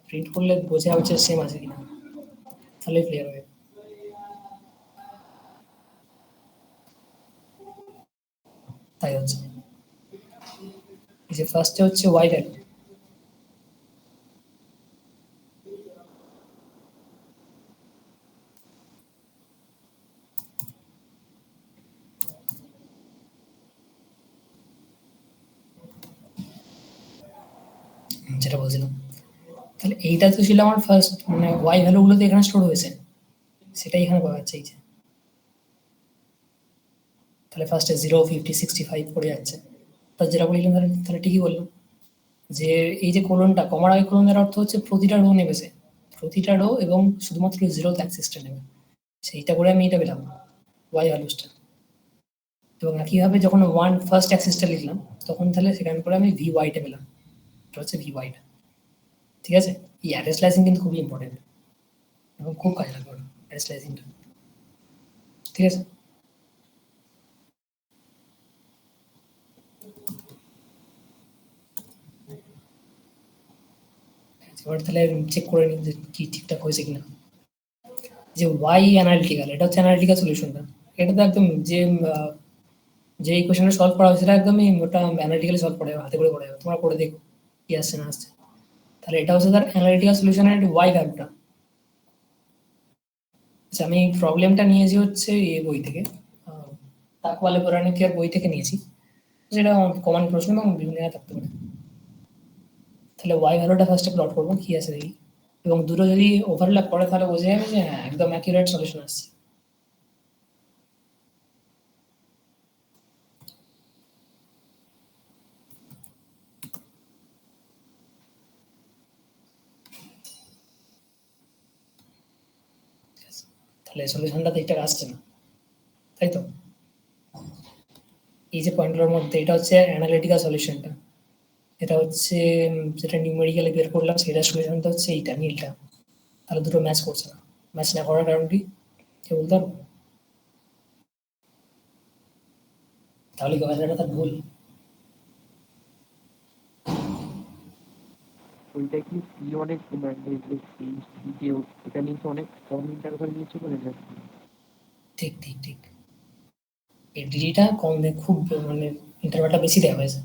প্রিন্ট করলে বোঝা হচ্ছে সেম আছে কিনা, তাহলে ক্লিয়ার হবে। তাই হচ্ছে এই যে ফার্স্টে হচ্ছে ওয়াই ভ্যালু, যেটা বলছিলাম। তাহলে এইটা তো ছিল আমার ফার্স্ট, মানে ওয়াই ভ্যালুগুলো তো এখানে স্টোর হয়েছে, সেটাই এখানে পাওয়া যাচ্ছে এই যে। তাহলে ফার্স্টে 0, 50, 65 পড়ে যাচ্ছে, তার যেটা বললাম তাহলে ঠিকই বললাম যে এই যে কোলনটা, কমার আগে কোলনের অর্থ হচ্ছে প্রতিটা রো নেবেছে, প্রতিটা রো এবং শুধুমাত্র 0th অ্যাক্সিসটা নেবে, সেইটা করে আমি এটা পেলাম ওয়াই ভ্যালুসটা। এবং একইভাবে যখন ফার্স্ট অ্যাক্সিসটা লিখলাম, তখন তাহলে সেখানে করে আমি ভি ওয়াইটা পেলাম, এটা হচ্ছে ভি ওয়াইটা। ঠিক আছে, এই অ্যারে স্লাইসিং কিন্তু খুবই ইম্পর্টেন্ট এবং খুব কাজে লাগবে অ্যারে স্লাইসিংটা। ঠিক আছে, এবার তাহলে চেক করে নিই যে কি ঠিকঠাক হয়েছে কিনা। যে ওয়াই অ্যানালিটিক্যাল, এটা হচ্ছে অ্যানালিটিক্যাল সলিউশনটা, এটা তো একদম যে ইকুয়েশনটা সলভ করা হয়েছে সেটা একদমই ওটা অ্যানালিটিক্যালি সলভ করা যাবে, হাতে করে করা যাবে, তোমরা করে দেখো কি আসছে না আসছে। তাহলে এটা হচ্ছে তার অ্যানালিটিক্যাল সলিউশনের ওয়াই ভ্যালুটা। আচ্ছা, আমি প্রবলেমটা নিয়েছি হচ্ছে এই বই থেকে, তাকওয়ালে পৌরাণিকের বই থেকে নিয়েছি, যেটা কমন প্রশ্ন এবং বিভিন্ন জায়গায় থাকতে পারে। তাহলে ওয়াই ভ্যালুটা ফার্স্টে প্লট করবো কি আছে দেখি, এবং দুটো যদি ওভারল্যাপ করে তাহলে বোঝা যাবে যে হ্যাঁ একদম অ্যাকিউরেট সলিউশন আসছে। তাহলে সলিউশনটা ঠিকঠাক আসছে না, তাই তো? এই যে পয়েন্টগুলোর মধ্যে এটা হচ্ছে অ্যানালিটিক্যাল সলিউশনটা, এটা হচ্ছে যেটা নিউমেরিক্যালি বের করলাম সেটা সলিউশনটা হচ্ছে এইটা নীলটা। তাহলে দুটো ম্যাচ করছে না, ম্যাচ না করার কারণ কি কে বলতে পারবো? তাহলে কি কথাটা তার ভুল? ওইটা কি সি অনেক মানে এটা নিয়েছে অনেক কম ইন্টারভাল নিয়েছে বলে না? ঠিক ঠিক ঠিক, এই ডিটা কম খুব মানে ইন্টারভালটা বেশি দেওয়া হয়েছে,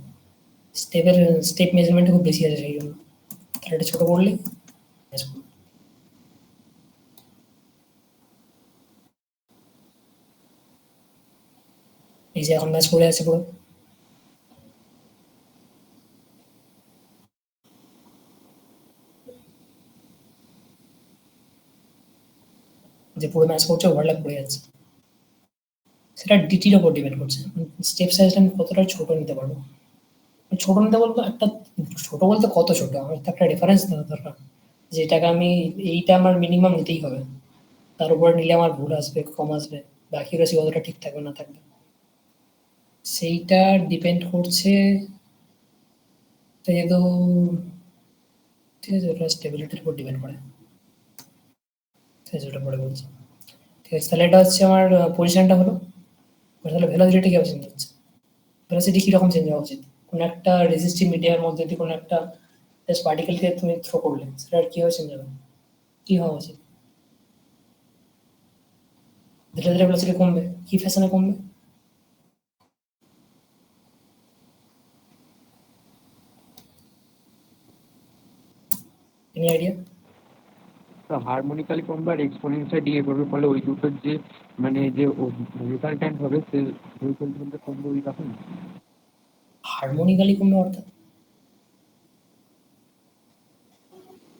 স্টেপ মেজারমেন্ট খুব বেশি আছে সেই জন্য। তাহলে এটা ছোট করলে ম্যাচ করবে। এই যে এখন ম্যাচ করে আছে পুরো, যে পুরো ম্যাচ করছে ওভারল্যাপ করে যাচ্ছে, সেটা ডিটির ওপর ডিপেন্ড করছে। স্টেপ সাইজটা আমি কতটা ছোট নিতে পারবো। ছোট নিতে বলবো একটা, ছোট বলতে কত ছোট, আমার তো একটা রেফারেন্স দেওয়া দরকার, যেটাকে আমি এইটা আমার মিনিমাম নিতেই হবে, তার উপরে নিলে আমার ভুল আসবে, কম আসবে, বা অ্যাকিউরেসি কতটা ঠিক থাকবে না থাকবে, সেইটা ডিপেন্ড করছে। যেহেতু ঠিক আছে, ওটা স্টেবিলিটির উপর ডিপেন্ড করে, ঠিক আছে ওটা পরে বলছি। ঠিক আছে, তাহলে এটা হচ্ছে আমার পজিশনটা হলো। তাহলে ভেলোসিটি কীভাবে চেঞ্জ হচ্ছে, ভেলোসিটি কীরকম চেঞ্জ হওয়া উচিত? কোনো একটা রেজিস্টিভ মিডিয়ার মধ্যে দিয়ে কোনো একটা জাস্ট পার্টিকেলকে তুমি থ্রো করলে সেটা কীভাবে চেঞ্জ হবে, কী হওয়া উচিত? ধীরে ধীরে ভেলোসিটি কমবে, কী ফ্যাশনে কমবে? Any idea? হারমোনিক্যালি কমবে আর এক্সপোনেনশিয়াল ডিকে করবে, ফলে ওই দুটোর যে মানে যে রেজাল্ট্যান্ট হবে সে রেজাল্ট্যান্টটা কমবে ওই রকম। হারমোনিক্যালি কমবে অর্থাৎ?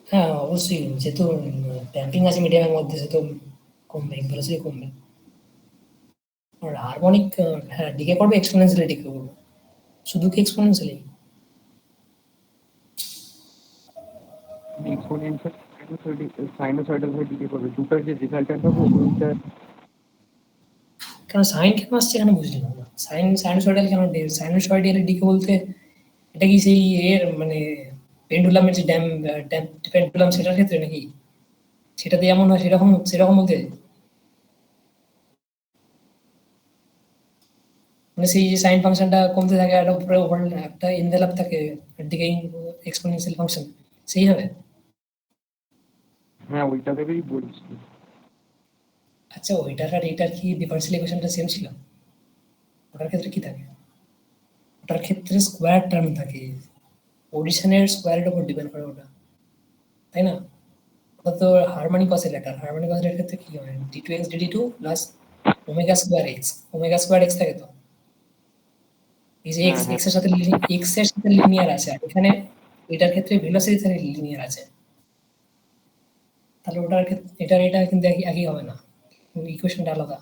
হ্যাঁ অবশ্যই, যেহেতু ড্যাম্পিং আছে মিডিয়ামের মধ্যে সেহেতু কমবে, ভেলোসিটি কমবে। আর হারমোনিক হ্যাঁ ডিকে করবে, এক্সপোনেনশিয়ালি ডিকে করবে, শুধু কি এক্সপোনেনশিয়ালি? এক্সপোনেনশিয়াল সাইনোসয়েডাল হয়ে ডিকে করবে, দুটোর যে রেজাল্ট্যান্ট হবে ওইটা। কারণ সাইন কেন আসছে এখানে বুঝলাম না, সাইনোসয়েডাল কেন? সাইনোসয়েডাল ডিকে বলতে এটা কি সেই এর মানে পেন্ডুলামের যে পেন্ডুলাম সেটার ক্ষেত্রে নাকি? সেটা দিয়ে এমন হয় সেরকম সেরকম বলতে মানে সেই যে সাইন ফাংশনটা কমতে থাকে আর উপরে ওভার একটা এনভেলাপ থাকে দিকে এক্সপোনেনশিয়াল ফাংশন, সেই হবে? হ্যাঁ ওইটা ভেবেই বলছি। আচ্ছা ওইটার আর এটার কি ডিফারেন্সিয়াল ইকুয়েশনটা সেম ছিল? ওটার ক্ষেত্রে কি থাকে? ওটার ক্ষেত্রে স্কোয়ার টার্ম থাকে, পজিশনের স্কোয়ারের উপর ডিপেন্ড করে ওটা, তাই না? ওটা তো হারমোনিক অসিলেটর, হারমোনিক অসিলেটর ক্ষেত্রে কি হয়, d2x dt2 plus omega square x, omega square x থাকে তো, এই যে এক্স, এক্স এর সাথে এক্স এর সাথে লিনিয়ার আছে, আর এখানে এটার ক্ষেত্রে ভেলোসিটির সাথে লিনিয়ার আছে, তাহলে ওটার ক্ষেত্রে এটার এটা কিন্তু একই একই হবে না, ইকুয়েশনটা আলাদা।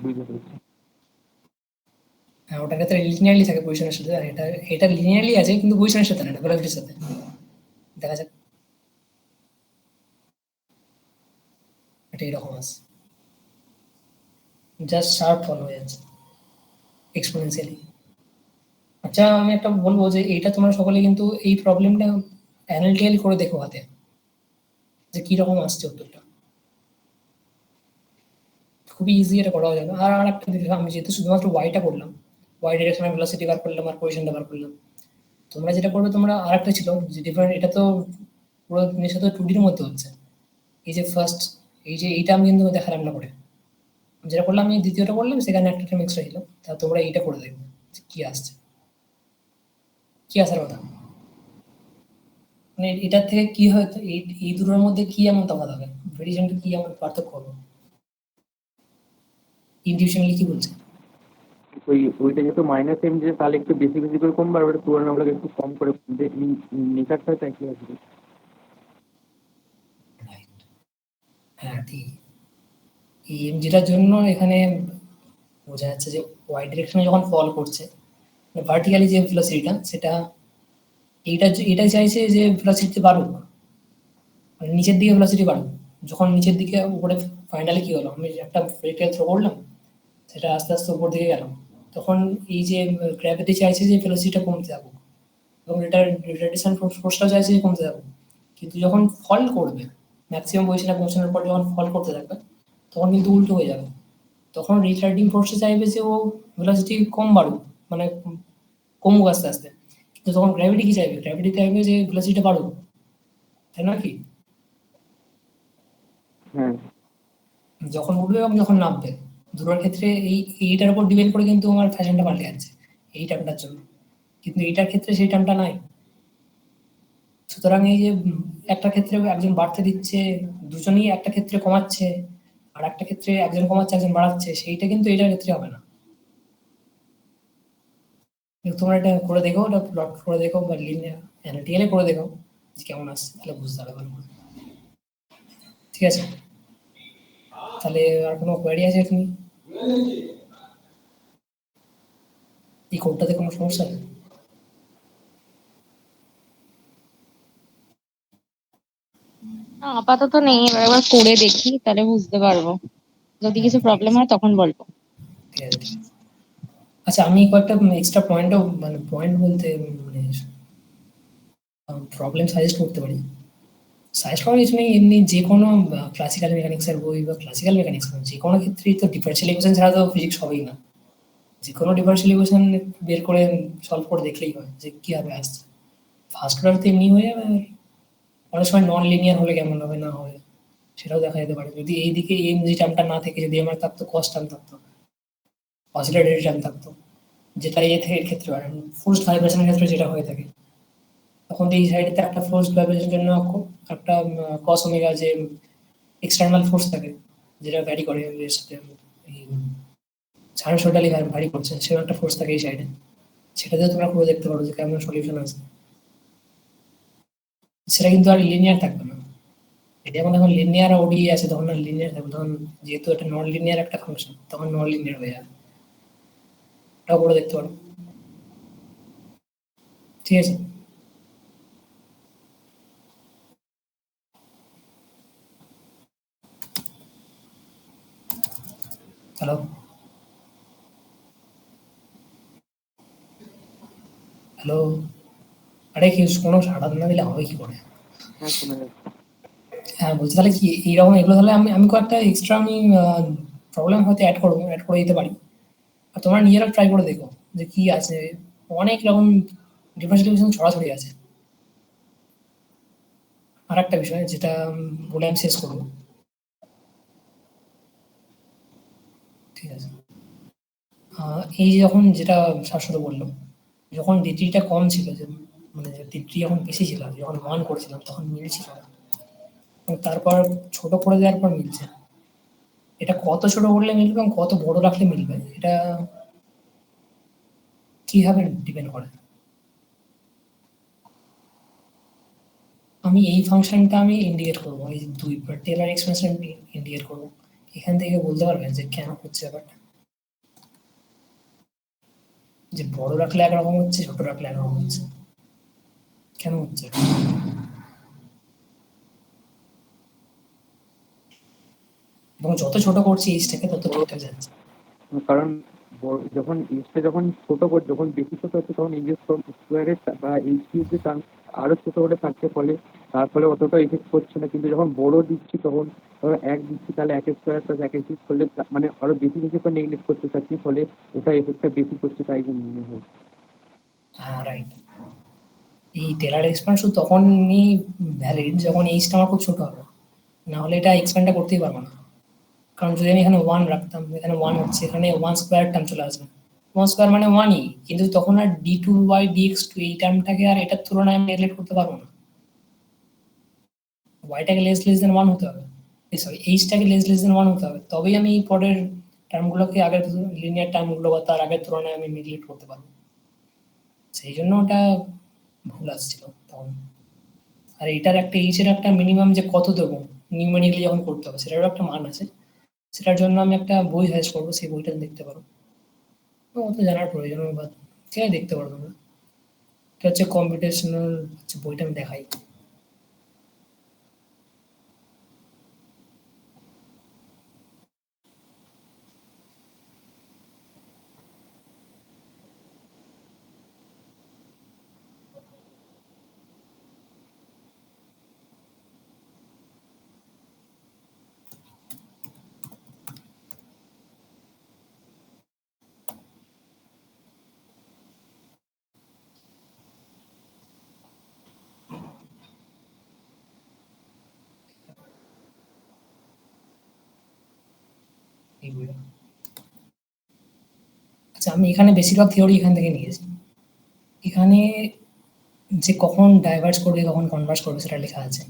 বুঝতে পেরেছি। হ্যাঁ ওটার ক্ষেত্রে লিনিয়ারলি থাকে পজিশনের সাথে, আর এটা এটা লিনিয়ারলি আছে কিন্তু পজিশনের সাথে না, ভেলোসিটির সাথে। দেখা যাক এটা এরকম আছে, জাস্ট শার্প ফলো হয়ে যাচ্ছে এক্সপোনেনশিয়ালি। আচ্ছা আমি একটা বলবো যে এইটা তোমরা সকলে কিন্তু এই প্রবলেমটা অ্যানালিটিক্যালি করে দেখো হাতে, যে কিরকম আসছে উত্তরটা, খুবই ইজি এটা করা যাবে। আর আর একটা দিকে আমি যেহেতু শুধুমাত্র ওয়াইটা করলাম, ওয়াই ডিরেকশনে ভেলোসিটি বার করলাম আর পজিশনটা বার করলাম, তোমরা যেটা করবে তোমরা আর একটা ছিল যে ডিফারেন্ট, এটা তো পুরো জিনিসটা তো 2D মধ্যে হচ্ছে। এই যে ফার্স্ট এই যে এইটা আমি কিন্তু দেখালাম না করে, যেটা করলাম আমি দ্বিতীয়টা করলাম সেখানে একটা টাইম এক্সট্রা দিলাম, তা তোমরা এইটা করে দেখবে যে কি আসছে, কি আসার কথা, মানে এটার থেকে কি হয় এই এই দুটোর মধ্যে কি এমন তফাৎ হবে, ভেরিয়েশনটা কি এমন পার্থক্য হবে, ইনটিউশনালি কি বলছে? ওইটা যেহেতু মাইনাস এম যে তাহলে একটু বেশি বেশি করে কমবে, আর ওটা তুলনামূলক একটু কম করে কমবে, নেচারটা হয়তো একই আসবে। হ্যাঁ ঠিক, এই এমজিটার জন্য এখানে বোঝা যাচ্ছে যে ওয়াই ডিরেকশনে যখন ফল করছে ভার্টিক্যালি যে ভেলোসিটিটা সেটা এইটা এটা চাইছে যে ভেলোসিটি বাড়ুক, মানে নিচের দিকে ভেলোসিটি বাড়ুক, যখন নিচের দিকে উপরে ফাইনালি কি হলো, আমি একটা ভেক্টর থ্রো করলাম, সেটা আস্তে আস্তে উপর দিকে গেল, তখন এই যে গ্র্যাভিটি চাইছে যে ভেলোসিটিটা কমতে থাকুক এবং রিটার্ডেশন ফোর্সটাও চাইছে যে কমতে থাকুক, কিন্তু যখন ফল করবে ম্যাক্সিমাম পজিশনে পৌঁছানোর পর যখন ফল করতে থাকবে তখন কিন্তু উল্টো হয়ে যাবে। তখন রিটার্ডিং ফোর্সে চাইবে যে ও ভেলোসিটি কম বাড়ুক, মানে কমুক আস্তে আস্তে, কিন্তু তখন গ্র্যাভিটি কি চাইবে, গ্র্যাভিটি চাইবে যে ভেলোসিটিটা বাড়ুক, তাই না কি? হ্যাঁ যখন উঠবে এবং যখন নামবে দুটোর ক্ষেত্রে এইটার উপর ডিপেন্ড করে কিন্তু আমার ফ্যাশনটা পাল্টে যাচ্ছে এই টার্মটার জন্য, কিন্তু এইটার ক্ষেত্রে সেই টার্মটা নাই। সুতরাং এই যে একটা ক্ষেত্রে একজন বাড়তে দিচ্ছে, দুজনেই একটা ক্ষেত্রে কমাচ্ছে, আর একটা ক্ষেত্রে একজন কমাচ্ছে একজন বাড়াচ্ছে, সেইটা কিন্তু এটার ক্ষেত্রে হবে না। কিন্তু তোমরা এটা করে দেখো, এটা প্লট করে দেখো বা লিনিয়ার অ্যানালিটিক্যালি করে দেখো যে কেমন আসছে, তাহলে বুঝতে পারবে ভালো করে। ঠিক আছে, তাহলে আর কোনো কোয়ারি আছে তুমি এই কোডটাতে কোনো সমস্যা আছে? না, আপাতত নেই, এবার একবার করে দেখি তাহলে বুঝতে পারবো। যদি কিছু ঠিক প্রবলেম আছে, হয় তখন বলবো। ঠিক আছে, ঠিক আছে। আচ্ছা, আমি কয়েকটা এক্সট্রা পয়েন্টও, মানে পয়েন্ট বলতে মানে প্রবলেম সাজেস্ট করতে পারি। সাজেস্ট করার কিছু নেই, এমনি যে কোনো ক্লাসিক্যাল মেকানিক্সের বই বা ক্লাসিক্যাল মেকানিক্স যে কোনো ক্ষেত্রেই তো ডিফারেন্সিয়াল ইকুয়েশন ছাড়া তো ফিজিক্স হবেই না। যে কোনো ডিফারেন্সিয়াল ইকুয়েশন বের করে সলভ করে দেখলেই হয় যে কীভাবে আসছে। ফার্স্ট অর্ডার তো এমনি হয়ে যাবে, আর অনেক সময় নন লিনিয়ার হলে কেমন হবে না হবে সেটাও দেখা যেতে পারে। যদি এইদিকে এম জি টার্মটা না থেকে যদি আমার থাকতো কস টার্ম থাকতো, অসিলেটরি টার্ম থাকতো, যেটা এ থেকে ক্ষেত্রে হয় ফোর্সড ভাইব্রেশনের ক্ষেত্রে যেটা হয়ে থাকে, তখন এই সাইডেতে একটা ফোর্সড ভাইব্রেশনের জন্য একটা কস ওমেগা যে এক্সটার্নাল ফোর্স থাকে যেটা ভ্যারি করে এর সাথে, সাইনোসয়েডালি ভ্যারি করছে, সেরকম একটা ফোর্স থাকে এই সাইডে, সেটাতেও তোমরা করে দেখতে পারো যে কেমন সলিউশন আছে। সেটা কিন্তু আর লিনিয়ার থাকবে না, এটা যখন এখন লিনিয়ার ওডি আছে তখন আর লিনিয়ার থাকবে, তখন যেহেতু এটা নন লিনিয়ার একটা ফাংশন তখন নন লিনিয়ার হয়ে যাবে, এটাও করে দেখতে পারো। ঠিক আছে, হ্যালো হ্যালো, আরে কি কোনো সাড়া না দিলে হবে কি করে? হ্যাঁ শোনা যাচ্ছে। হ্যাঁ বলছি, তাহলে কি এইরকম এগুলো, তাহলে আমি আমি কয়েকটা এক্সট্রা আমি প্রবলেম হয়তো অ্যাড করে দিতে পারি, আর তোমরা নিজেরা ট্রাই করে দেখো যে কি আছে। অনেক রকম ডিফারেন্সিয়েশন ছড়াছড়ি আছে। আর একটা বিষয় যেটা বলে আমি শেষ করবো, ঠিক আছে? এই যে যখন যেটা শাশ্বত বললো, যখন ডিগ্রিটা কম ছিল, যে মানে ডিগ্রি যখন বেশি ছিল, যখন ওয়ান করেছিলাম তখন মিলছিল না, এবং তারপর ছোট করে দেওয়ার পর মিলছে। এটা কত ছোট করলে মিলবে এবং কত বড় রাখলে মিলবে, এটা কিভাবে ডিপেন্ড করে? আমি এই ফাংশনটা আমি ইন্ডিকেট করবো, এই দুই টেলর এক্সপ্রেশন ইন্ডিকেট করবো, এখান থেকে বলতে পারবেন যে কেন হচ্ছে ব্যাপারটা, যে বড় রাখলে একরকম হচ্ছে ছোট রাখলে একরকম হচ্ছে, কেন হচ্ছে? এবং যত ছোট করছি এইচটাকে তত ঠিকঠাক যাচ্ছে। কারণ যখন এইচটা যখন ছোট করে, যখন বেশি ছোট হচ্ছে তখন এইচ স্কোয়ারের বা এইচ কিউবের টার্ম আরো ছোট হলে থাকতে, ফলে তার ফলে অতটা ইফেক্ট করছে না। কিন্তু যখন বড় দিচ্ছি তখন ধরো এক দিচ্ছি, তাহলে এক স্কোয়ার প্লাস এক কিউব করলে মানে আরো বেশি কিছু নেগলেক্ট করতে থাকছি, ফলে ওটা এফেক্টটা বেশি করছে, তাই জন্য মনে হয়। হ্যাঁ রাইট, এই টেলার এক্সপান্ড তখনই ভ্যালিড যখন এইচটা আমার খুব ছোট হবে, না হলে এটা এক্সপ্যান্ডটা করতেই পারবো না। কারণ যদি আমি এখানে ওয়ান রাখতাম, এখানে ওয়ান হচ্ছে, এখানে ওয়ান স্কোয়ার টার্ম চলে আসবে, ওয়ান স্কোয়ার মানে ওয়ানই, কিন্তু তখন আর d two y dx two এই টার্মটাকে আর এটার তুলনায় আমি রিলেট করতে পারবো না। ওয়াইটাকে লেস দেন ওয়ান হতে হবে, সরি এইচটাকে লেস দেন ওয়ান হতে হবে, তবেই আমি পরের টার্মগুলোকে আগের লিনিয়ার টার্মগুলো বা তার আগের তুলনায় আমি রিলেট করতে পারবো। সেই জন্য ওটা ভুল আসছিল তখন। আর এটার একটা এইচের একটা মিনিমাম যে কত দেবো নিউমেরিক্যালি যখন করতে হবে সেটারও একটা মান আছে, সেটার জন্য আমি একটা বই সাজেস্ট করবো, সেই বইটা দেখতে পারো, অত জানার প্রয়োজন হবে বা ঠিক আছে দেখতে পারো তোমরা। এটা হচ্ছে কম্পিউটেশনাল, হচ্ছে বইটা আমি দেখাই। এই বইটা। আচ্ছা, আমি এখানে বেশিরভাগ থিওরি এখান থেকে নিয়েছি। এখানে যে কখন ডাইভার্জ করবে কখন কনভার্স করবে সেটা লেখা আছে।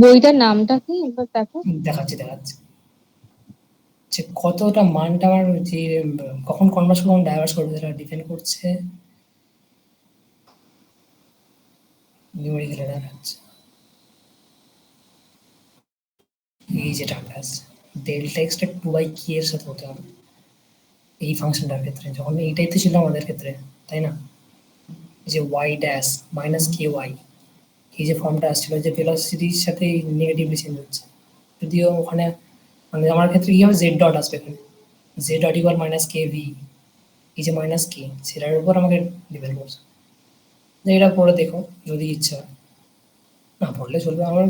বইটার নামটা কি একবার দেখো। দেখাচ্ছি যে কতটা মানটা আমার যে কখন কনভার্স কখন ডাইভার্স করবে সেটা ডিপেন্ড করছে নিউমেরিক্যাল দেখাচ্ছে। এই যে টার্মটা আছে ডেল্টা এক্সটা 2/k এর সাথে হতে হবে এই ফাংশনটার ক্ষেত্রে, যখন এইটাই তো ছিল আমাদের ক্ষেত্রে, তাই না? যে y ড্যাশ মাইনাস ky এই যে ফর্মটা আসছিল যে ভেলোসিটির সাথে নেগেটিভলি চেঞ্জ হচ্ছে, যদিও ওখানে মানে আমার ক্ষেত্রে কি হবে জেড ডট আসবে এখানে, Z dot equal minus K V, এই যে মাইনাস কে সেটার উপর আমাকে ডিপেন্ড করছে। তো এটা পড়ে দেখো যদি ইচ্ছা হয়, না পড়লে চলবে। আমার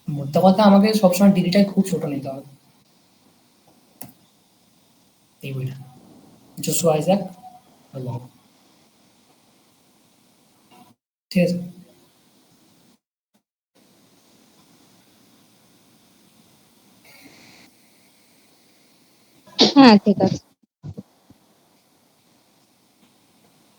মোদ্দা কথা আমাকে সবসময় ডিগ্রিটাই খুব ছোট নিতে হবে। এই বইটা জোসুয়া আইজ্যাক লং, ঠিক আছে। হ্যাঁ ঠিক আছে।